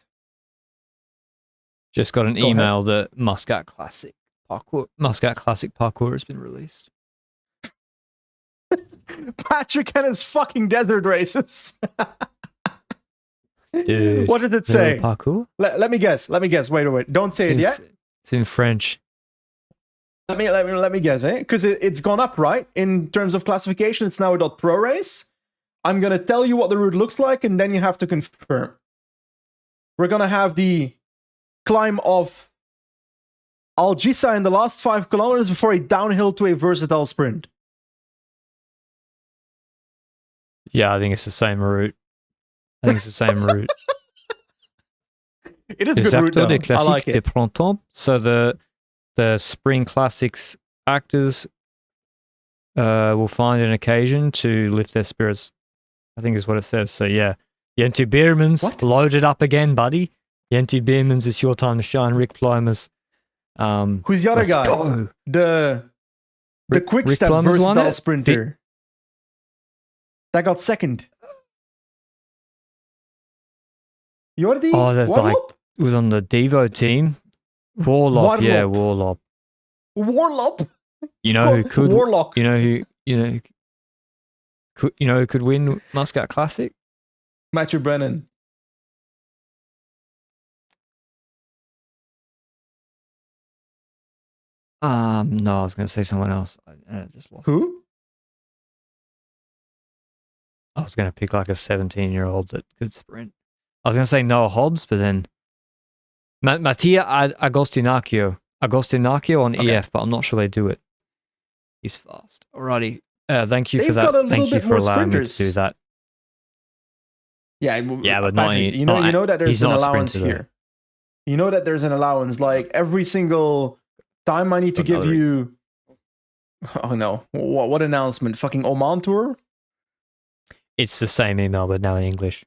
Just got an email that Muscat Classic Parkour has been released. Patrick and his fucking desert races. Dude. What does it say? Parkour? Let me guess. Wait. Don't say it yet. It's in French. let me guess, because it's gone up, right? In terms of classification, it's now a .pro race. I'm gonna tell you what the route looks like, and then you have to confirm. We're gonna have the climb of Algisa in the last 5 kilometers before a downhill to a versatile sprint. Yeah, I think it's the same route. I think it's the same route. It is a good route, though. des classiques I like des it. printemps. So the spring classics actors will find an occasion to lift their spirits. I think is what it says. So yeah, Jenti Biermans, loaded up again, buddy. Jenti Biermans, it's your time to shine. Rick Plymers. Who's the other guy? Go. The quick step versatile sprinter. That got second. Jordi? Oh, that's Warlop? like, it was on the Devo team. Warlop, yeah, Warlop. Warlop? You know who could Warlock. You know who could win Muscat Classic? Matthew Brennan. No, I was going to say someone else. I just lost. Who? I was going to pick like a 17-year-old that could sprint. I was going to say Noah Hobbs, but then Mattia Agostinacchio on EF, but I'm not sure they do it. He's fast. Alrighty. Thank you for that. Thank you for allowing me to do that. Yeah, but Patrick, you know that there's an allowance here. You know that there's an allowance. Like every single time I need to give you. Oh no! What announcement? Fucking Oman tour. It's the same email, but now in English.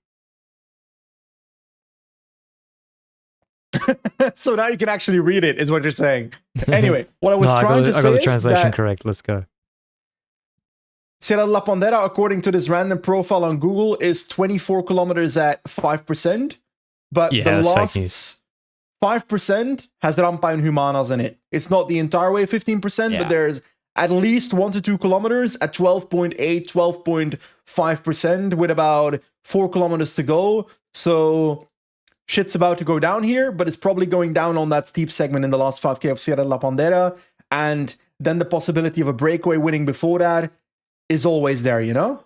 So now you can actually read it, is what you're saying. Anyway, what I was trying to say is I got the translation correct. Let's go. Sierra de la Pandera, according to this random profile on Google, is 24 kilometers at 5%. But the last 5% has Rampa and Humanas in it. It's not the entire way 15%, but there's at least 1 to 2 kilometers at 12.8, 12.5% with about 4 kilometers to go. So shit's about to go down here, but it's probably going down on that steep segment in the last 5K of Sierra de la Pandera. And then the possibility of a breakaway winning before that is always there, you know?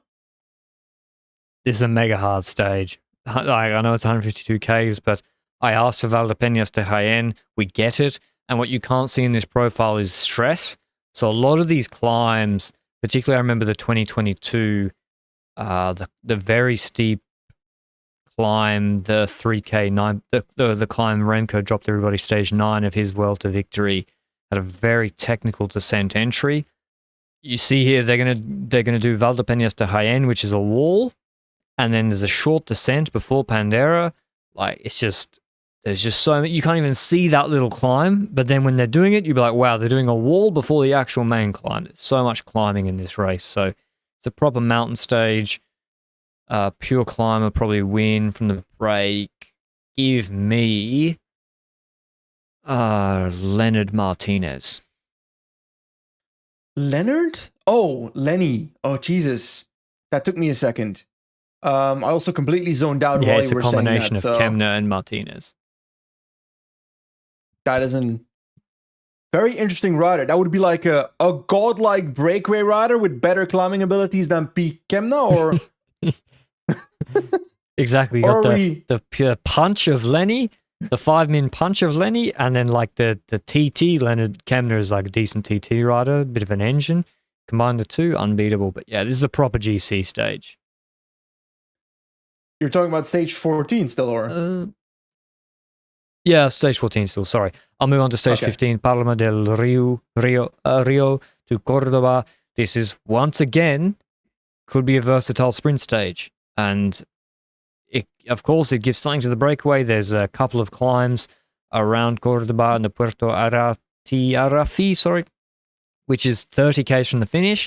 This is a mega hard stage. I know it's 152 Ks, but I asked for Valdepeñas de Jaén. We get it. And what you can't see in this profile is stress. So a lot of these climbs, particularly I remember the 2022, the very steep climb, the 3K9, the climb Remco dropped everybody stage 9 of his Vuelta victory, had a very technical descent entry. You see here they're gonna do Valdepeñas de Jaén, which is a wall, and then there's a short descent before Pandera. Like there's just so many, you can't even see that little climb. But then when they're doing it, you'll be like, wow, they're doing a wall before the actual main climb. There's so much climbing in this race. So it's a proper mountain stage. Pure climber probably win from the break. Give me Leonard Martinez. Leonard? Oh, Lenny. Oh, Jesus. That took me a second. I also completely zoned out while you were saying that. It's a combination of Kemna and Martinez. That is a very interesting rider. That would be like a godlike breakaway rider with better climbing abilities than P. Kemna, or... Exactly. You got the pure punch of Lenny, the 5-min punch of Lenny, and then like the TT. Leonard Kemna is like a decent TT rider, a bit of an engine. Combine the two, unbeatable. But yeah, this is a proper GC stage. You're talking about stage 14 still, or? Yeah, stage 14 still, sorry. I'll move on to stage 15, Palma del Rio to Cordoba. This is, once again, could be a versatile sprint stage. And of course, it gives something to the breakaway. There's a couple of climbs around Cordoba and the Puerto Arafi, which is 30 Ks from the finish.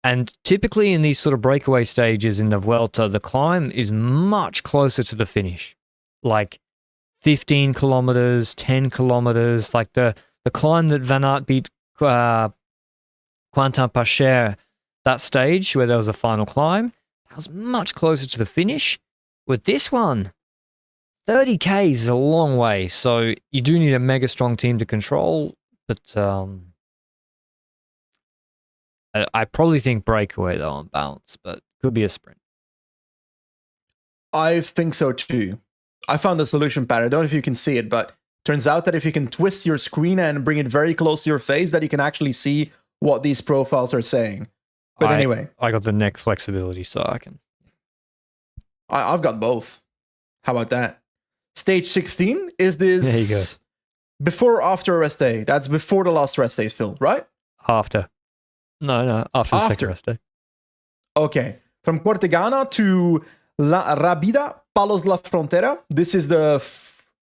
And typically in these sort of breakaway stages in the Vuelta, the climb is much closer to the finish. Like 15 kilometers, 10 kilometers, like the climb that Van Aert beat Quentin Pacher, that stage where there was a final climb, that was much closer to the finish. With this one, 30K is a long way, so you do need a mega strong team to control, but I probably think breakaway though on balance, but could be a sprint. I think so too. I found the solution pattern. I don't know if you can see it, but turns out that if you can twist your screen and bring it very close to your face, that you can actually see what these profiles are saying. But anyway, I got the neck flexibility, so I can. I've got both. How about that? Stage 16 is this? There you go. Before or after rest day? That's before the last rest day, still, right? After. No, after the second rest day. Okay, from Cortegana to La Rábida, Palos de la Frontera. This is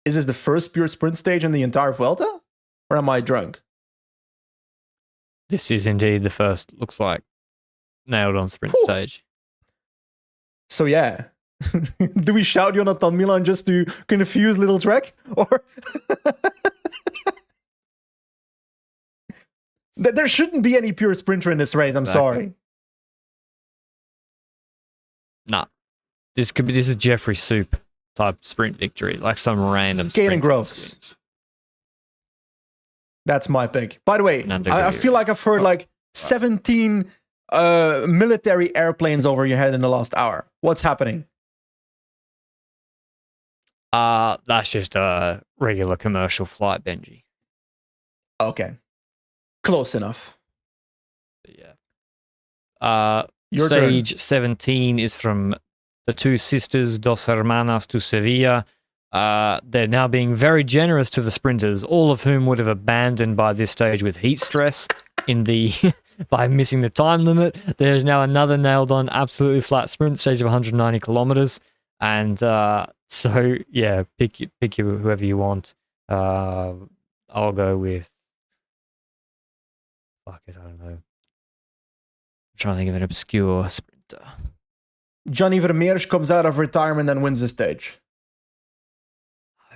is this the first pure sprint stage in the entire Vuelta? Or am I drunk? This is indeed the first, looks like, nailed on sprint stage. So yeah. Do we shout Jonathan Milan just to confuse Little Trek? Or there shouldn't be any pure sprinter in this race, I'm sorry. Nah. This is Jeffrey Soup type sprint victory, like some random Caden Groves. That's my pick. By the way, I feel like I've heard like 17 military airplanes over your head in the last hour. What's happening? That's just a regular commercial flight, Benji. Okay. Close enough. Yeah. Stage 17 is from the two sisters, Dos Hermanas to Sevilla. They're now being very generous to the sprinters, all of whom would have abandoned by this stage with heat stress by missing the time limit. There's now another nailed on absolutely flat sprint stage of 190 kilometers. And so, yeah, pick whoever you want. I'll go with... Fuck it, I don't know. I'm trying to think of an obscure sprinter. Johnny Vermeers comes out of retirement and wins the stage.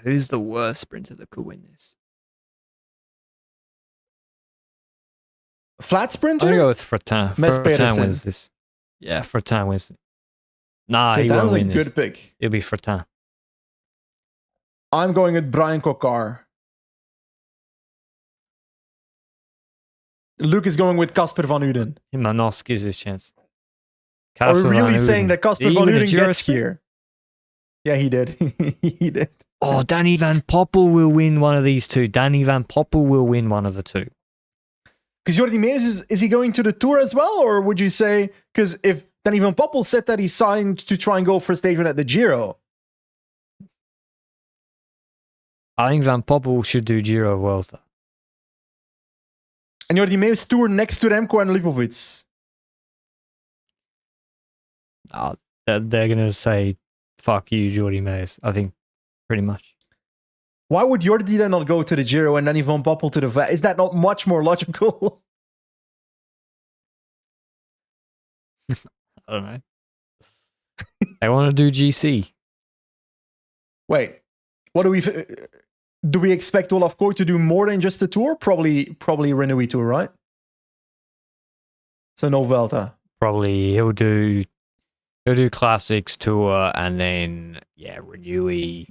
Who's the worst sprinter that could win this? Flat sprinter? I'm going to go with Fretin. Fretin wins this. Yeah, Fretin wins it. Nah, he won't win this. Good pick. It'll be Fretin. I'm going with Brian Kokar. Luke is going with Casper van Uden. Manos gives his chance. Are we really saying that Casper van Uden gets here? Yeah, he did. He did. Oh, Danny Van Poppel will win one of these two. Danny Van Poppel will win one of the two. Because Jordi Mees, is he going to the Tour as well? Or would you say, because if Danny Van Poppel said that he signed to try and go for a stage win at the Giro. I think Van Poppel should do Giro Vuelta. And Jordi Mees Tour next to Remco and Lipovic. They're going to say, fuck you, Jordi Mees. I think pretty much. Why would Jordi then not go to the Giro and Danny Van Poppel to the Vuelta? Is that not much more logical? I don't know. I want to do GC. Wait, what do we expect Olaf Kooi to do more than just the Tour? Probably Renewy Tour, right? So no Vuelta. Probably he'll do Classics Tour and then Renewy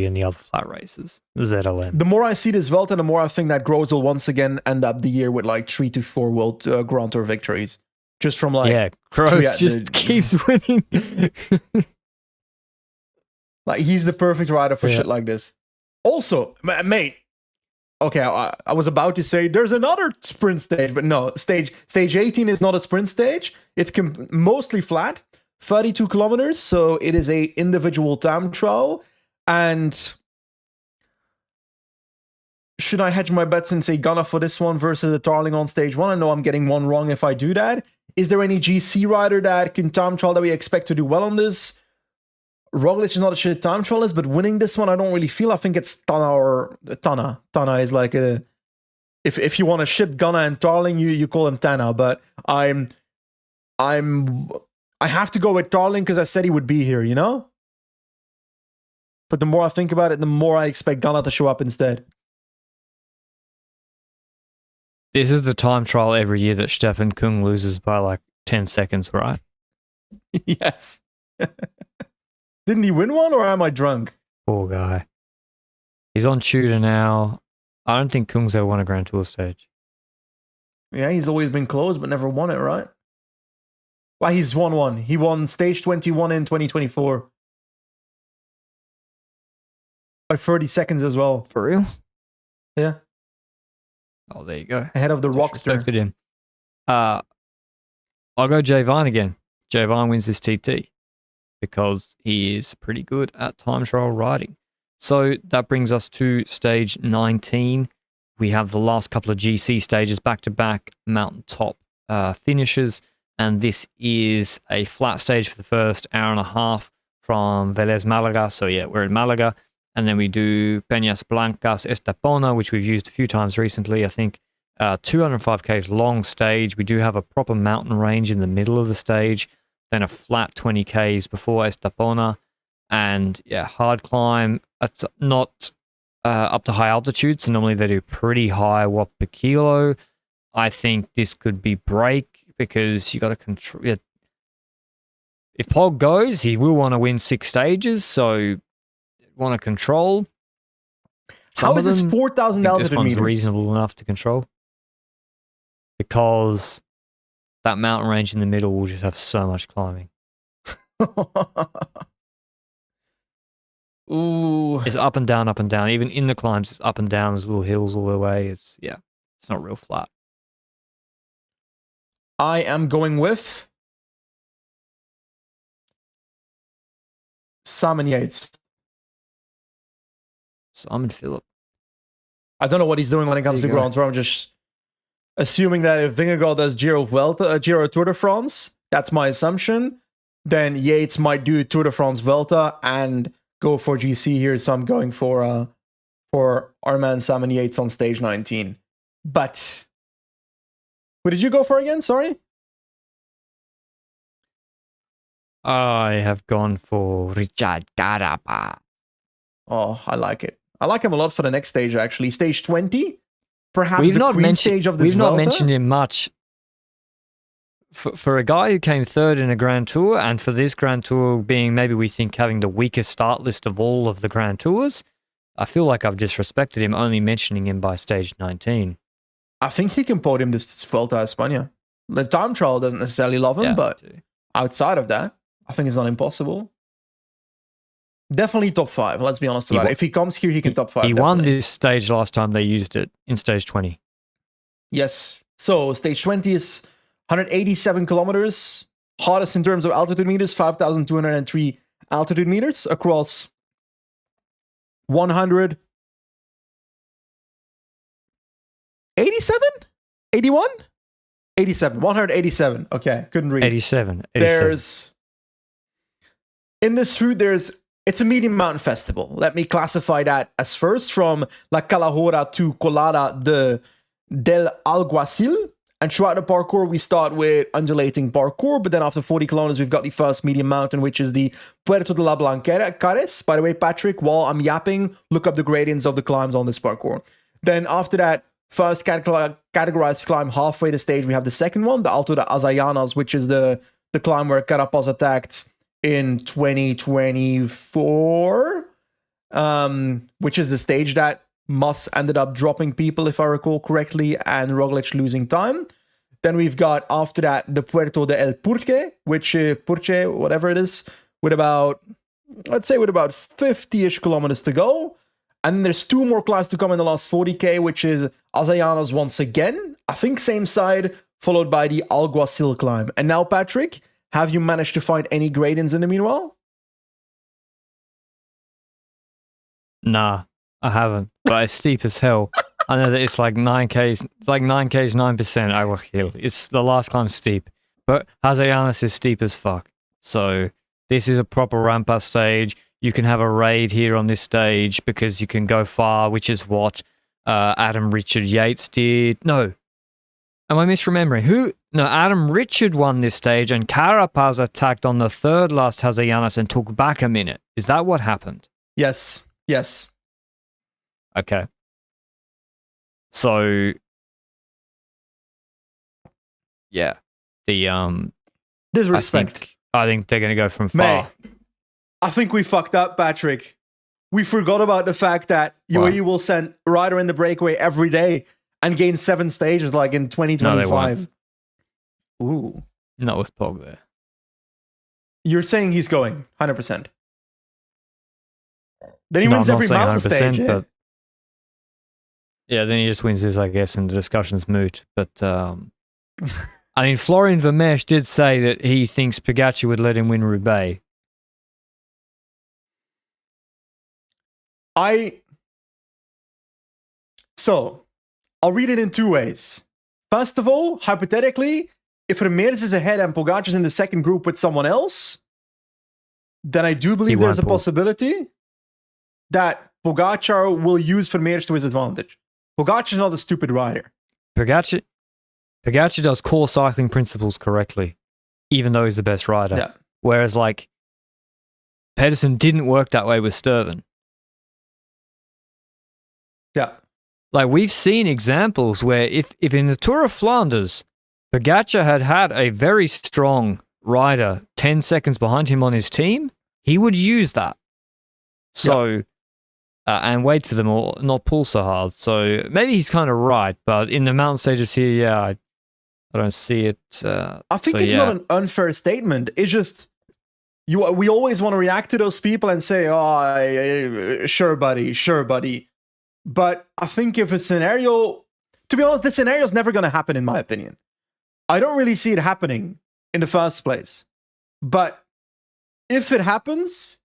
and the other flat races. ZLM. The more I see this Vuelta, the more I think that Groves will once again end up the year with like 3 to 4 World Grand Tour victories. Just from like Groves just keeps winning. Like he's the perfect rider for shit like this. Also, mate. Okay, I was about to say there's another sprint stage, but no, stage 18 is not a sprint stage. It's mostly flat, 32 kilometers, so it is a individual time trial. And should I hedge my bets and say Ghana for this one versus the Tarling on stage 1? I know I'm getting one wrong if I do that. Is there any GC rider that can time trial that we expect to do well on this? Roglic is not a shit time trialist, but winning this one, I don't really feel. I think it's Tana or Tana. Tana is like a... If you want to ship Ghana and Tarling, you call him Tana. But I have to go with Tarling because I said he would be here, you know? But the more I think about it, the more I expect Ghana to show up instead. This is the time trial every year that Stefan Kung loses by like 10 seconds, right? Yes. Didn't he win one, or am I drunk? Poor guy. He's on tutor now. I don't think Kung's ever won a Grand Tour stage. Yeah, he's always been close, but never won it, right? Well, he's won one. He won stage 21 in 2024. By 30 seconds as well. For real? Yeah. Oh, there you go. Ahead of the Rockster. Disrespected him. I'll go Javine again. Javine wins this TT because he is pretty good at time trial riding. So that brings us to stage 19. We have the last couple of GC stages back-to-back mountaintop finishes, and this is a flat stage for the first hour and a half from Vélez Málaga. So yeah, we're in Malaga, and then we do Peñas Blancas Estepona, which we've used a few times recently. I think 205 k's long stage. We do have a proper mountain range in the middle of the stage, then a flat 20 k's before Estepona, and yeah, hard climb. It's not up to high altitude, so normally they do pretty high watt per kilo. I think this could be break because you got to control. Yeah. If Pog goes, he will want to win 6 stages, so want to control. How is this 4,000 altitude this one's meters? Reasonable enough to control because that mountain range in the middle will just have so much climbing. Ooh. It's up and down, up and down. Even in the climbs, it's up and down. There's little hills all the way. It's not real flat. I am going with Simon Yates. Simon Phillip. I don't know what he's doing when it comes to Grand Tour. I'm just assuming that if Vingegaard does Giro Tour de France, that's my assumption, then Yates might do Tour de France Vuelta and go for GC here. So I'm going for our man Simon Yates on stage 19. But who did you go for again? Sorry? I have gone for Richard Carapaz. Oh, I like it. I like him a lot for the next stage, actually. Stage 20? Perhaps the Queen stage of this We've not Vuelta? mentioned him much. For a guy who came third in a Grand Tour, and for this Grand Tour being maybe we think having the weakest start list of all of the Grand Tours, I feel like I've disrespected him only mentioning him by stage 19. I think he can podium this Vuelta a España. The time trial doesn't necessarily love him, but outside of that, I think it's not impossible. Definitely top 5, let's be honest about it. If he comes here, he can top 5. He won this stage last time they used it in stage 20. Yes. So stage 20 is 187 kilometers. Hardest in terms of altitude meters, 5,203 altitude meters across 187? 81? 87. 187. Okay, couldn't read. 87. In this route, it's a medium mountain festival. Let me classify that as first from La Calahorra to Colada del Alguacil. And throughout the parkour, we start with undulating parkour, but then after 40 kilometers, we've got the first medium mountain, which is the Puerto de la Blanqueres. By the way, Patrick, while I'm yapping, look up the gradients of the climbs on this parkour. Then after that, first categorized climb halfway the stage, we have the second one, the Alto de Azayanas, which is the climb where Carapaz attacked in 2024, which is the stage that Mas ended up dropping people, if I recall correctly, and Roglic losing time. Then we've got, after that, the Puerto de El Purche, which, Purche, whatever it is, with about 50-ish kilometers to go. And then there's 2 more climbs to come in the last 40k, which is Azayanas once again, I think same side, followed by the Alguacil climb. And now, Patrick, have you managed to find any gradients in the meanwhile? Nah, I haven't. But it's steep as hell. I know that it's like 9Ks, 9%. I will kill. It's the last climb steep. But Hazayanas is steep as fuck. So this is a proper ramp-up stage. You can have a raid here on this stage because you can go far, which is what Adam Richard Yates did. No. Am I misremembering? No, Adam Richard won this stage and Carapaz attacked on the third last Hazayanas and took back a minute. Is that what happened? Yes. Okay. So, yeah. Disrespect. I think they're going to go from far. I think we fucked up, Patrick. We forgot about the fact that UAE will send Ryder in the breakaway every day. and gain 7 stages like in 2025. Ooh. Not with Pog there. You're saying he's going 100%. Then he wins every mountain stage. Yeah? But yeah, then he just wins this, I guess, and the discussion's moot. But I mean, Florian Vermeersch did say that he thinks Pogacar would let him win Roubaix. So, I'll read it in 2 ways. First of all, hypothetically, if Vermeersch is ahead and Pogacar's in the second group with someone else, then I do believe there's a possibility that Pogacar will use Vermeersch to his advantage. Pogacar's not a stupid rider. Pogacar does core cycling principles correctly, even though he's the best rider. Yeah. Whereas, like, Pedersen didn't work that way with Sturven. Yeah. Like, we've seen examples where if in the Tour of Flanders, Pogacar had a very strong rider 10 seconds behind him on his team, he would use that. So, and wait for them or not pull so hard. So maybe he's kind of right, but in the mountain stages here, yeah, I don't see it. I think it's not an unfair statement. It's just, we always want to react to those people and say, oh, sure, buddy. But I think if a scenario, to be honest, this scenario is never going to happen, in my opinion. I don't really see it happening in the first place. But if it happens,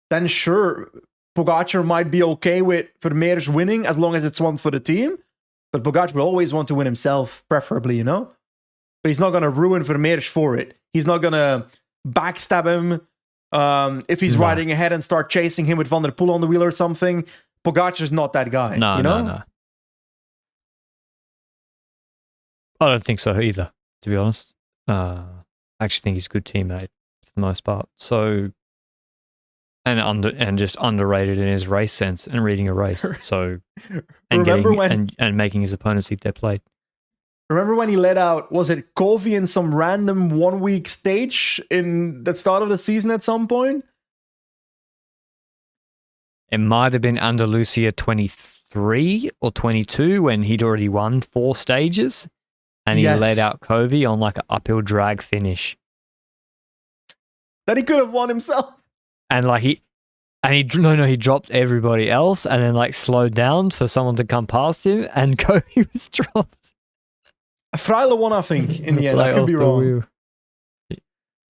then sure, Pogacar might be okay with Vermeersch winning as long as it's one for the team. But Pogacar will always want to win himself, preferably, you know? But he's not going to ruin Vermeersch for it. He's not going to backstab him if he's riding ahead and start chasing him with Van der Poel on the wheel or something. Pogacar's not that guy, you know? No. I don't think so either, to be honest. I actually think he's a good teammate for the most part. So, and just underrated in his race sense and reading a race. So, and making his opponents eat their plate. Remember when he let out, was it Covey in some random 1-week stage in the start of the season at some point? It might have been Andalusia 23 or 22 when he'd already won 4 stages and he let out Covey on like an uphill drag finish. That he could have won himself. And like he dropped everybody else and then like slowed down for someone to come past him and Covey was dropped. Freile won, I think, in the end. I could be wrong.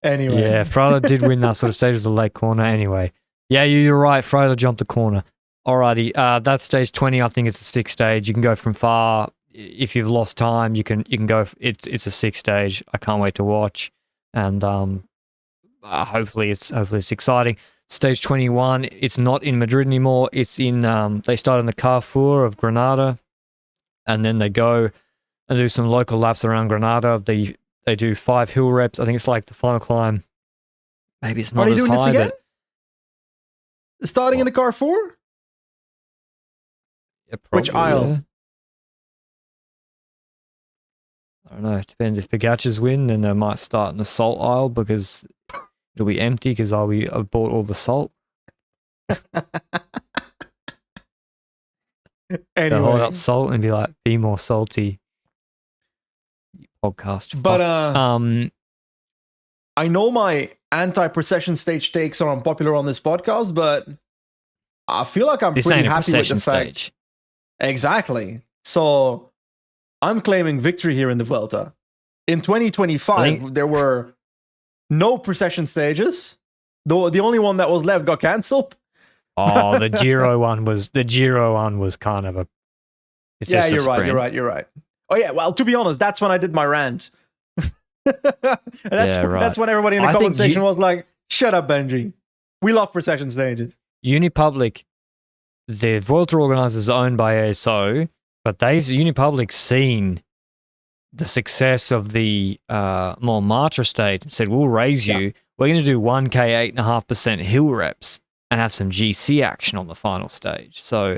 Anyway. Yeah, Freile did win that sort of stage as a late corner anyway. Yeah, you're right. Freile jumped the corner. Alrighty, that's stage 20. I think it's a 6 stage. You can go from far. If you've lost time, you can go. It's a 6 stage. I can't wait to watch, and hopefully it's exciting. Stage 21. It's not in Madrid anymore. It's in. They start in the Carrefour of Granada, and then they go and do some local laps around Granada. They do 5 hill reps. I think it's like the final climb. Maybe it's not as high. Are you doing this again? Starting in the Carrefour? Yeah, probably, which aisle? Yeah. I don't know. It depends. If Pogacar's win, then they might start in the salt aisle because it'll be empty because I've bought all the salt. Anyway. They'll hold up salt and be like, be more salty. Podcast. But I know my anti-procession stage takes are unpopular on this podcast, but I feel like I'm pretty happy with the fact. Exactly. So I'm claiming victory here in the Vuelta. In 2025, there were no procession stages. The only one that was left got cancelled. Oh, the Giro one was kind of a. You're right. Oh yeah, well, to be honest, that's when I did my rant. That's when everybody in the comment section was like, "Shut up, Benji. We love procession stages." Unipublic, the Vuelta organizers are owned by ASO, but Unipublic seen the success of the Montmartre stage and said, "We'll raise you. We're going to do 1K 8.5% hill reps and have some GC action on the final stage." So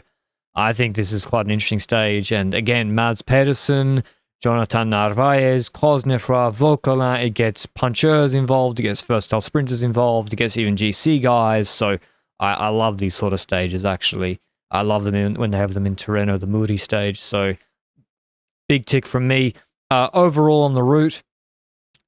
I think this is quite an interesting stage. And again, Mads Pedersen, Jonathan Narvaez, Cosnefra, Vauquelin, it gets punchers involved, it gets first-style sprinters involved, it gets even GC guys. So I love these sort of stages, actually. I love them when they have them in Tirreno, the Muri stage. So big tick from me. Overall on the route,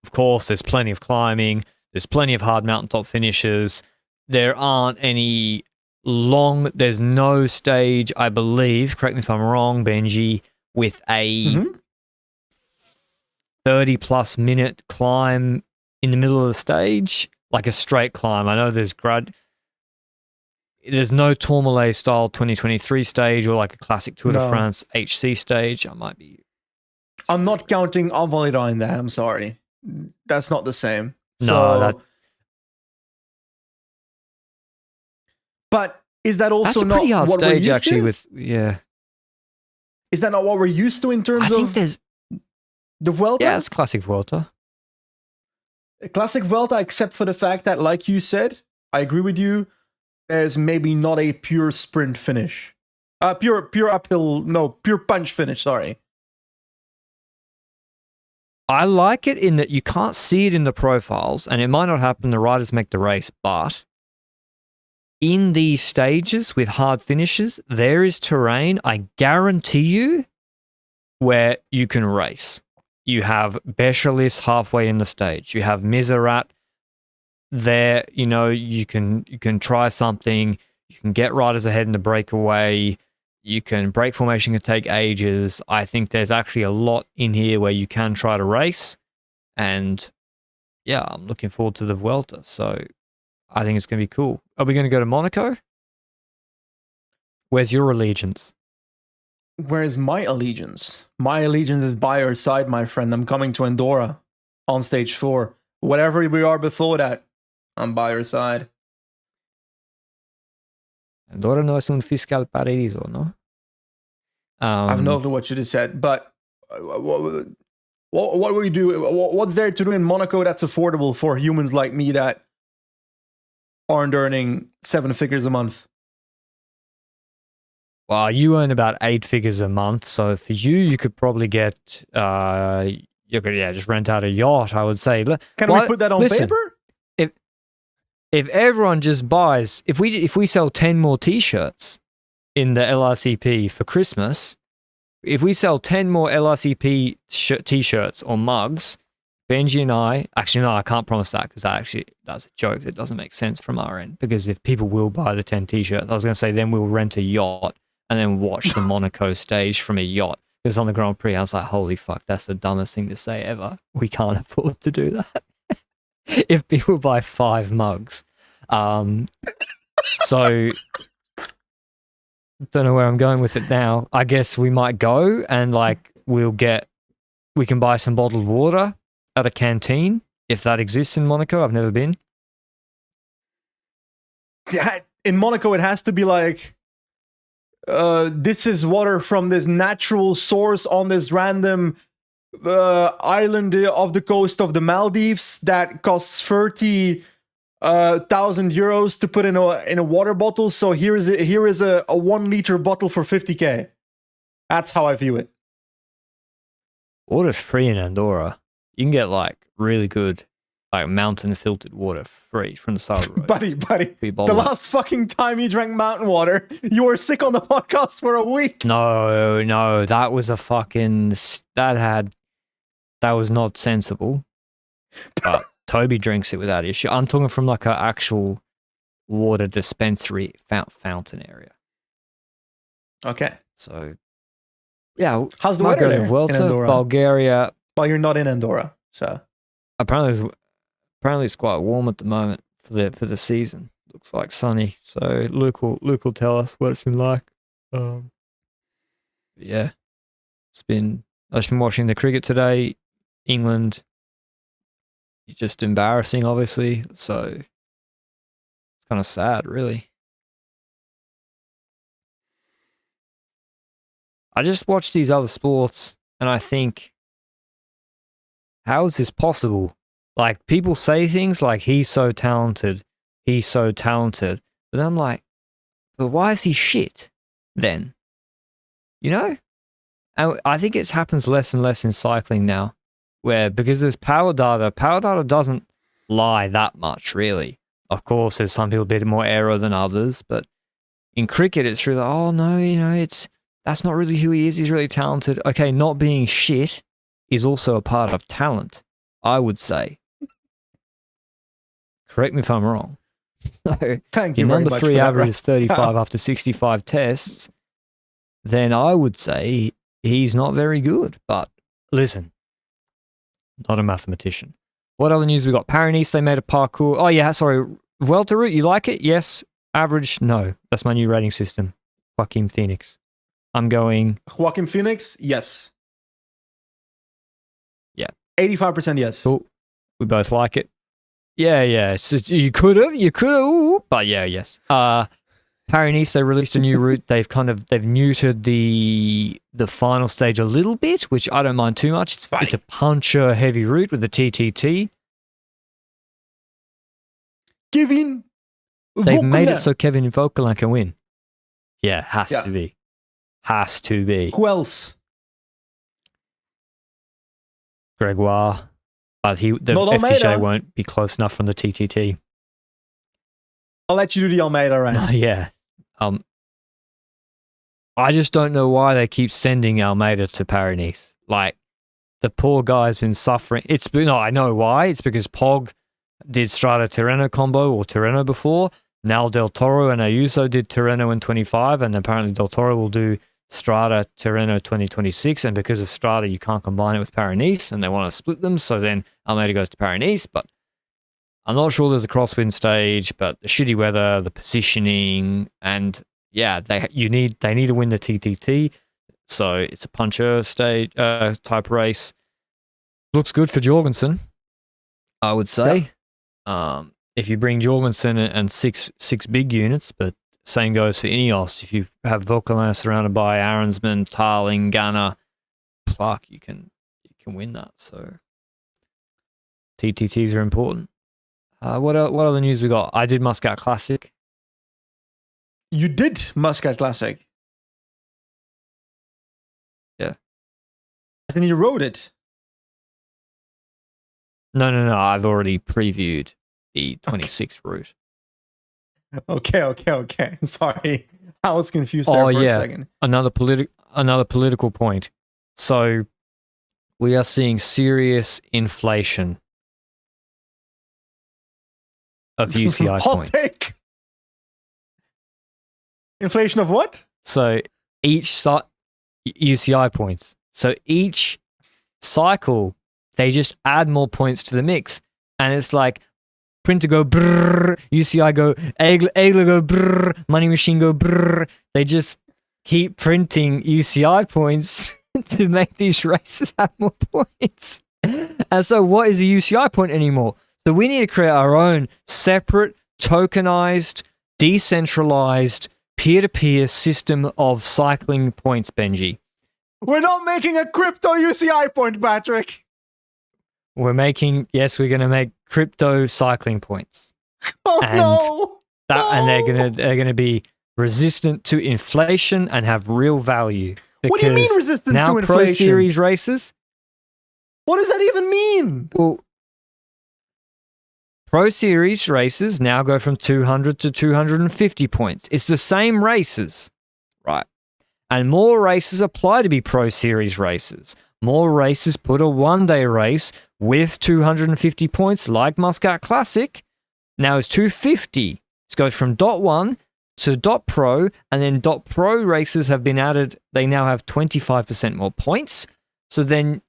of course, there's plenty of climbing. There's plenty of hard mountaintop finishes. There aren't any there's no stage, I believe, correct me if I'm wrong, Benji, with a 30-plus minute climb in the middle of the stage, like a straight climb. I know there's no Tourmalet style 2023 stage or like a classic Tour de France HC stage. I'm not counting Envalira in that. I'm sorry. That's not the same. But is that also that's a not pretty hard what stage, we're used actually? to? Is that not what we're used to in terms of? I think there's the Vuelta. Yeah, it's classic Vuelta. Classic Vuelta, except for the fact that, like you said, I agree with you. There's maybe not a pure sprint finish, pure punch finish. Sorry. I like it in that you can't see it in the profiles, and it might not happen. The riders make the race, but in these stages with hard finishes, there is terrain, I guarantee you, where you can race. You have Bechelis halfway in the stage. You have Miserat there. You can try something. You can get riders ahead in the breakaway. You can break formation can take ages. I think there's actually a lot in here where you can try to race. And yeah, I'm looking forward to the Vuelta. So I think it's going to be cool. Are we going to go to Monaco? Where's your allegiance? Where's my allegiance? My allegiance is by your side, my friend. I'm coming to Andorra on stage 4. Whatever we are before that, I'm by your side. Andorra no es un fiscal paradiso, no? I've no clue what you just said, but what do we do? What's there to do in Monaco that's affordable for humans like me that aren't earning 7 figures a month? Well, you earn about 8 figures a month, so for you could probably get, just rent out a yacht, I would say. Can we put that on paper? If everyone just buys, if we sell 10 more t-shirts in the LRCP for Christmas, if we sell 10 more LRCP t-shirts or mugs, Benji and I can't promise that because that's a joke that doesn't make sense from our end, because if people will buy the 10 t-shirts, I was going to say then we'll rent a yacht and then watch the Monaco stage from a yacht. Because on the Grand Prix, I was like, holy fuck, that's the dumbest thing to say ever. We can't afford to do that. If people buy 5 mugs. So, don't know where I'm going with it now. I guess we might go and we can buy some bottled water at a canteen, if that exists in Monaco. I've never been. In Monaco, it has to be like, this is water from this natural source on this random island of the coast of the Maldives that costs 30,000 euros to put in a water bottle. So here is a 1 liter bottle for 50k. That's how I view it. Water's free in Andorra. You can get really good mountain filtered water free from the side of the road. Buddy, the last fucking time you drank mountain water, you were sick on the podcast for a week. No, that was that was not sensible. But Toby drinks it without issue. I'm talking from an actual water dispensary fountain area. Okay. So, yeah. How's the weather there Vuelta, in Andorra? Bulgaria. Well, you're not in Andorra, so. Apparently it's quite warm at the moment for the season. Looks like sunny. So Luke will tell us what it's been like. Yeah. I've been watching the cricket today. England, just embarrassing, obviously. So it's kind of sad, really. I just watch these other sports and I think, how is this possible? People say things like, he's so talented. But I'm like, but why is he shit then? And I think it happens less and less in cycling now, because there's power data doesn't lie that much, really. Of course, there's some people a bit more error than others, but in cricket, it's really, oh no, it's That's not really who he is. He's really talented. Okay, not being shit is also a part of talent, I would say. Correct me if I'm wrong. So, Thank you your very number much 3 for that, average is 35 Ralph. after 65 tests. Then I would say he's not very good. But listen, not a mathematician. What other news we got? Paris-Nice, they made a parkour. Oh, yeah, sorry. Vuelta route, you like it? Yes. Average? No. That's my new rating system. Joaquin Phoenix. I'm going... Joaquin Phoenix, yes. Yeah. 85% yes. Cool. We both like it. Yeah. So you could have, but yeah, yes. Paris-Nice, they released a new route. They've neutered the final stage a little bit, which I don't mind too much. It's a puncher heavy route with the TTT. Kevin They've made it Vauquelin. so Kevin Vauquelin can win. Yeah, has to be. Has to be. Who else? Gregoire. But the Not FDJ Almeida. won't be close enough from the TTT. I'll let you do the Almeida round. Yeah. I just don't know why they keep sending Almeida to Paris-Nice. Like, the poor guy's been suffering. I know why. It's because Pog did Strada Tirreno combo or Tirreno before. Now Del Toro and Ayuso did Tirreno in 25, and apparently Del Toro will do Strada Tirreno 2026. And because of Strada, you can't combine it with Paris-Nice, and they want to split them. So then Almeida goes to Paris-Nice, but I'm not sure there's a crosswind stage. But the shitty weather, the positioning, and yeah, they need to win the TTT. So it's a puncher stage type race. Looks good for Jorgensen, I would say. If you bring Jorgensen and six big units, but same goes for Ineos. If you have Vauquelin surrounded by Aronsman, Tarling, Gunner, fuck, you can win that. So TTTs are important. What other news we got? I did Muscat Classic. You did Muscat Classic. Yeah. And you wrote it. No. I've already previewed the 26th route. Okay. Sorry. I was confused there for a second. Another political point. So we are seeing serious inflation of UCI points. Take. Inflation of what? So each UCI points. So each cycle, they just add more points to the mix. And it's like Printer go brrr, UCI go, Egler go brrr, Money Machine go brrr. They just keep printing UCI points to make these races have more points. And so what is a UCI point anymore? So we need to create our own separate, tokenized, decentralized, peer-to-peer system of cycling points, Benji. We're not making a crypto UCI point, Patrick. We're going to make crypto cycling points. Oh and no! And they're gonna be resistant to inflation and have real value. What do you mean resistance now to inflation? Pro Series races. What does that even mean? Well, Pro Series races now go from 200 to 250 points. It's the same races, right? And more races apply to be Pro Series races. More races put a one-day race with 250 points, like Muscat Classic. Now it's 250. It goes from .1 to .pro, and then .pro races have been added. They now have 25% more points. So then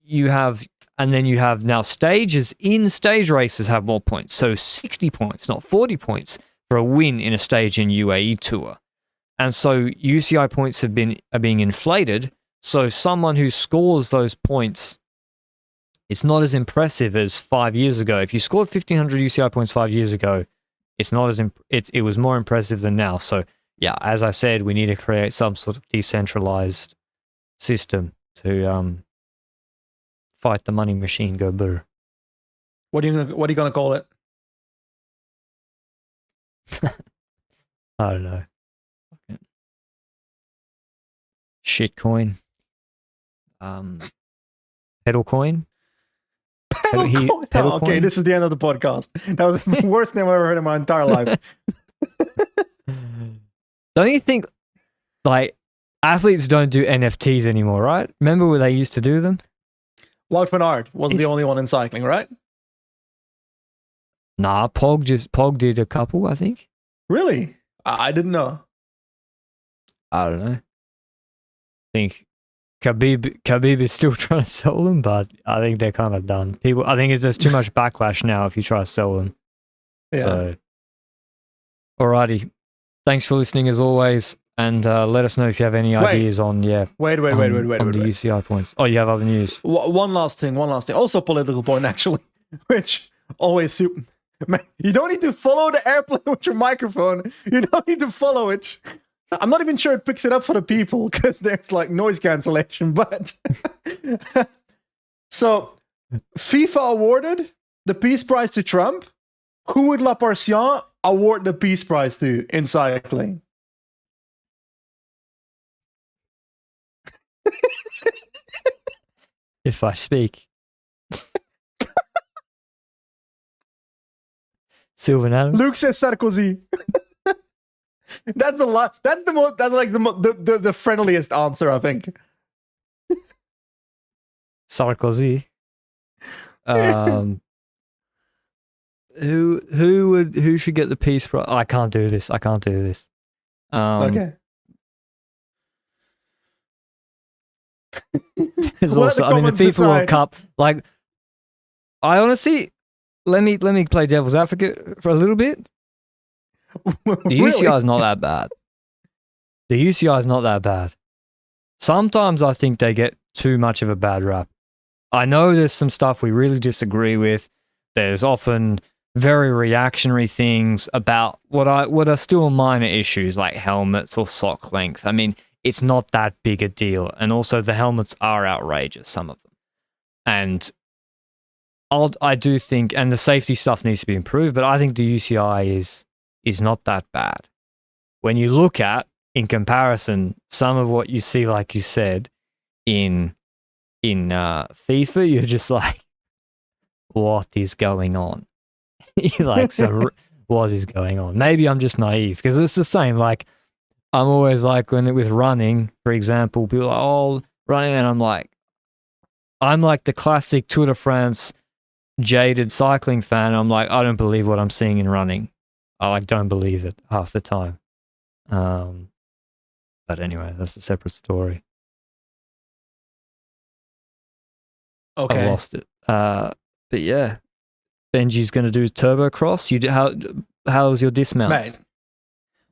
you have now stages in stage races have more points. So 60 points, not 40 points for a win in a stage in UAE Tour. And so UCI points are being inflated. So someone who scores those points, it's not as impressive as 5 years ago. If you scored 1,500 UCI points 5 years ago, it's not as it was more impressive than now. So yeah, as I said, we need to create some sort of decentralized system to fight the money machine. Go brr. What are you gonna call it? I don't know. Shitcoin. Pedal coin. Pedal coin. Okay, this is the end of the podcast. That was the worst name I've ever heard in my entire life. Don't you think, like, Athletes don't do NFTs anymore, right? Remember when they used to do them? Wout van Aert was the only one in cycling, right? Nah, Pog did a couple, I think. Really? I didn't know. I don't know. I think Khabib is still trying to sell them, but I think they're kind of done. I think there's too much backlash now if you try to sell them. Yeah. So, alrighty. Thanks for listening as always, and let us know if you have any ideas on the UCI points. Oh, you have other news. One last thing. Also a political point, actually, which always super. Man, you don't need to follow the airplane with your microphone. You don't need to follow it. I'm not even sure it picks it up for the people because there's like noise cancellation. But so FIFA awarded the Peace Prize to Trump. Who would La Parcian award the Peace Prize to in cycling? If I speak. Sylvain Adams? Luke says Sarkozy. That's a lot. That's the most. That's like the friendliest answer, I think. Sarkozy. Who should get the Peace Prize? I can't do this. Okay. There's also, I mean, the FIFA World Cup. Like, I honestly, let me play devil's advocate for a little bit. The UCI is not that bad. Sometimes I think they get too much of a bad rap. I know there's some stuff we really disagree with. There's often very reactionary things about what are still minor issues like helmets or sock length. I mean, it's not that big a deal. And also the helmets are outrageous, some of them. And I do think, and the safety stuff needs to be improved, but I think the UCI is not that bad. When you look at, in comparison, some of what you see, like you said, in FIFA, you're just like, what is going on? You're like, so what is going on? Maybe I'm just naive because it's the same. Like, I'm always like, with running, for example, people are like, oh, running, and I'm like the classic Tour de France jaded cycling fan. I'm like, I don't believe what I'm seeing in running. I don't believe it half the time. But anyway, that's a separate story. Okay. I lost it. But yeah, Benji's going to do Turbocross. How's your dismounts? Mate.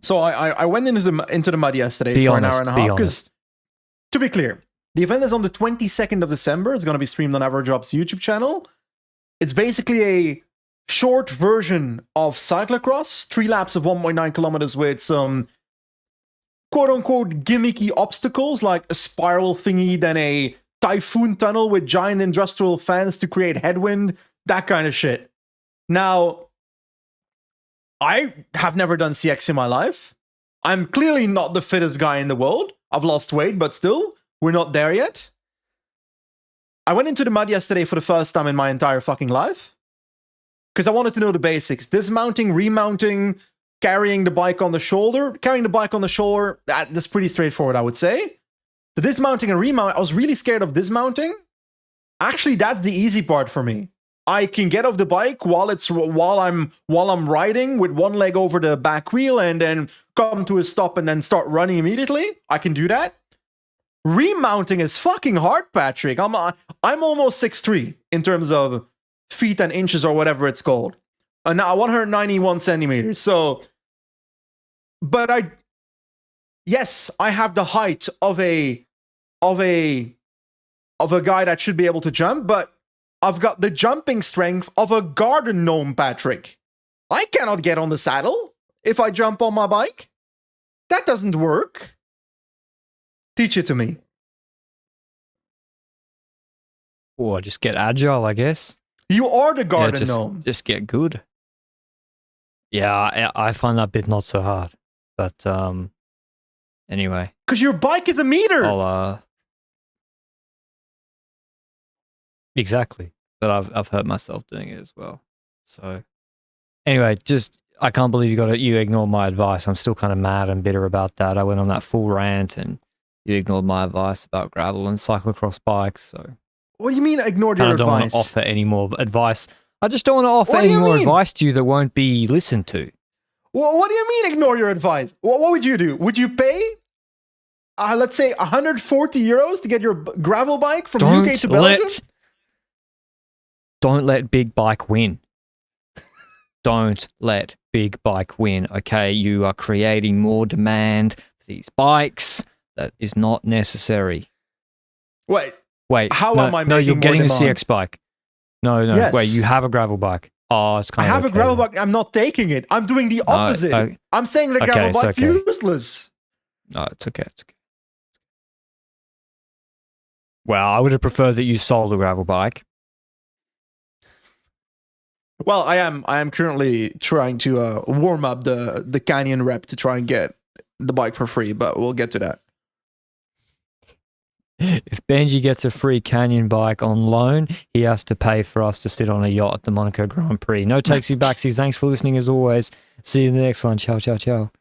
So I went into the mud yesterday for an hour and a half. Because, to be clear, the event is on the 22nd of December. It's going to be streamed on AverDrop's YouTube channel. It's basically a short version of cyclocross, 3 laps of 1.9 kilometers with some quote-unquote gimmicky obstacles like a spiral thingy, then a typhoon tunnel with giant industrial fans to create headwind, that kind of shit. Now, I have never done CX in my life. I'm clearly not the fittest guy in the world. I've lost weight, but still, we're not there yet. I went into the mud yesterday for the first time in my entire fucking life because I wanted to know the basics. Dismounting, remounting, carrying the bike on the shoulder. Carrying the bike on the shoulder, that's pretty straightforward, I would say. The dismounting and remount, I was really scared of dismounting. Actually, that's the easy part for me. I can get off the bike while I'm riding with one leg over the back wheel and then come to a stop and then start running immediately. I can do that. Remounting is fucking hard, Patrick. I'm almost 6'3" in terms of feet and inches or whatever it's called. Now 191 centimeters. So, but I have the height of a guy that should be able to jump, but I've got the jumping strength of a garden gnome, Patrick. I cannot get on the saddle if I jump on my bike. That doesn't work. Teach it to me. Or just get agile, I guess. You are the garden gnome. Just get good. Yeah, I find that bit not so hard. But anyway. Because your bike is a meter. Exactly. But I've hurt myself doing it as well. So anyway, I can't believe you ignored my advice. I'm still kind of mad and bitter about that. I went on that full rant and you ignored my advice about gravel and cyclocross bikes. So What do you mean ignored I your don't want advice? to offer any more advice. I just don't want to offer What do any you more mean? advice to you that won't be listened to. What do you mean ignore your advice? What would you do? Would you pay, let's say, 140 euros to get your gravel bike from UK to Belgium? Don't let big bike win. Don't let big bike win, okay? You are creating more demand for these bikes that is not necessary. Wait, How am I No, making you're more getting a demand? CX bike. No. Yes. Wait, you have a gravel bike. Oh, it's I kind of have a okay gravel then. bike. I'm not taking it. I'm doing the opposite. I'm saying the okay, gravel it's bike's okay. useless. No, it's okay. It's okay. Well, I would have preferred that you sold a gravel bike. Well, I am currently trying to warm up the Canyon rep to try and get the bike for free, but we'll get to that. If Benji gets a free Canyon bike on loan, he has to pay for us to sit on a yacht at the Monaco Grand Prix. No takesy backsies. Thanks for listening as always. See you in the next one. Ciao, ciao, ciao.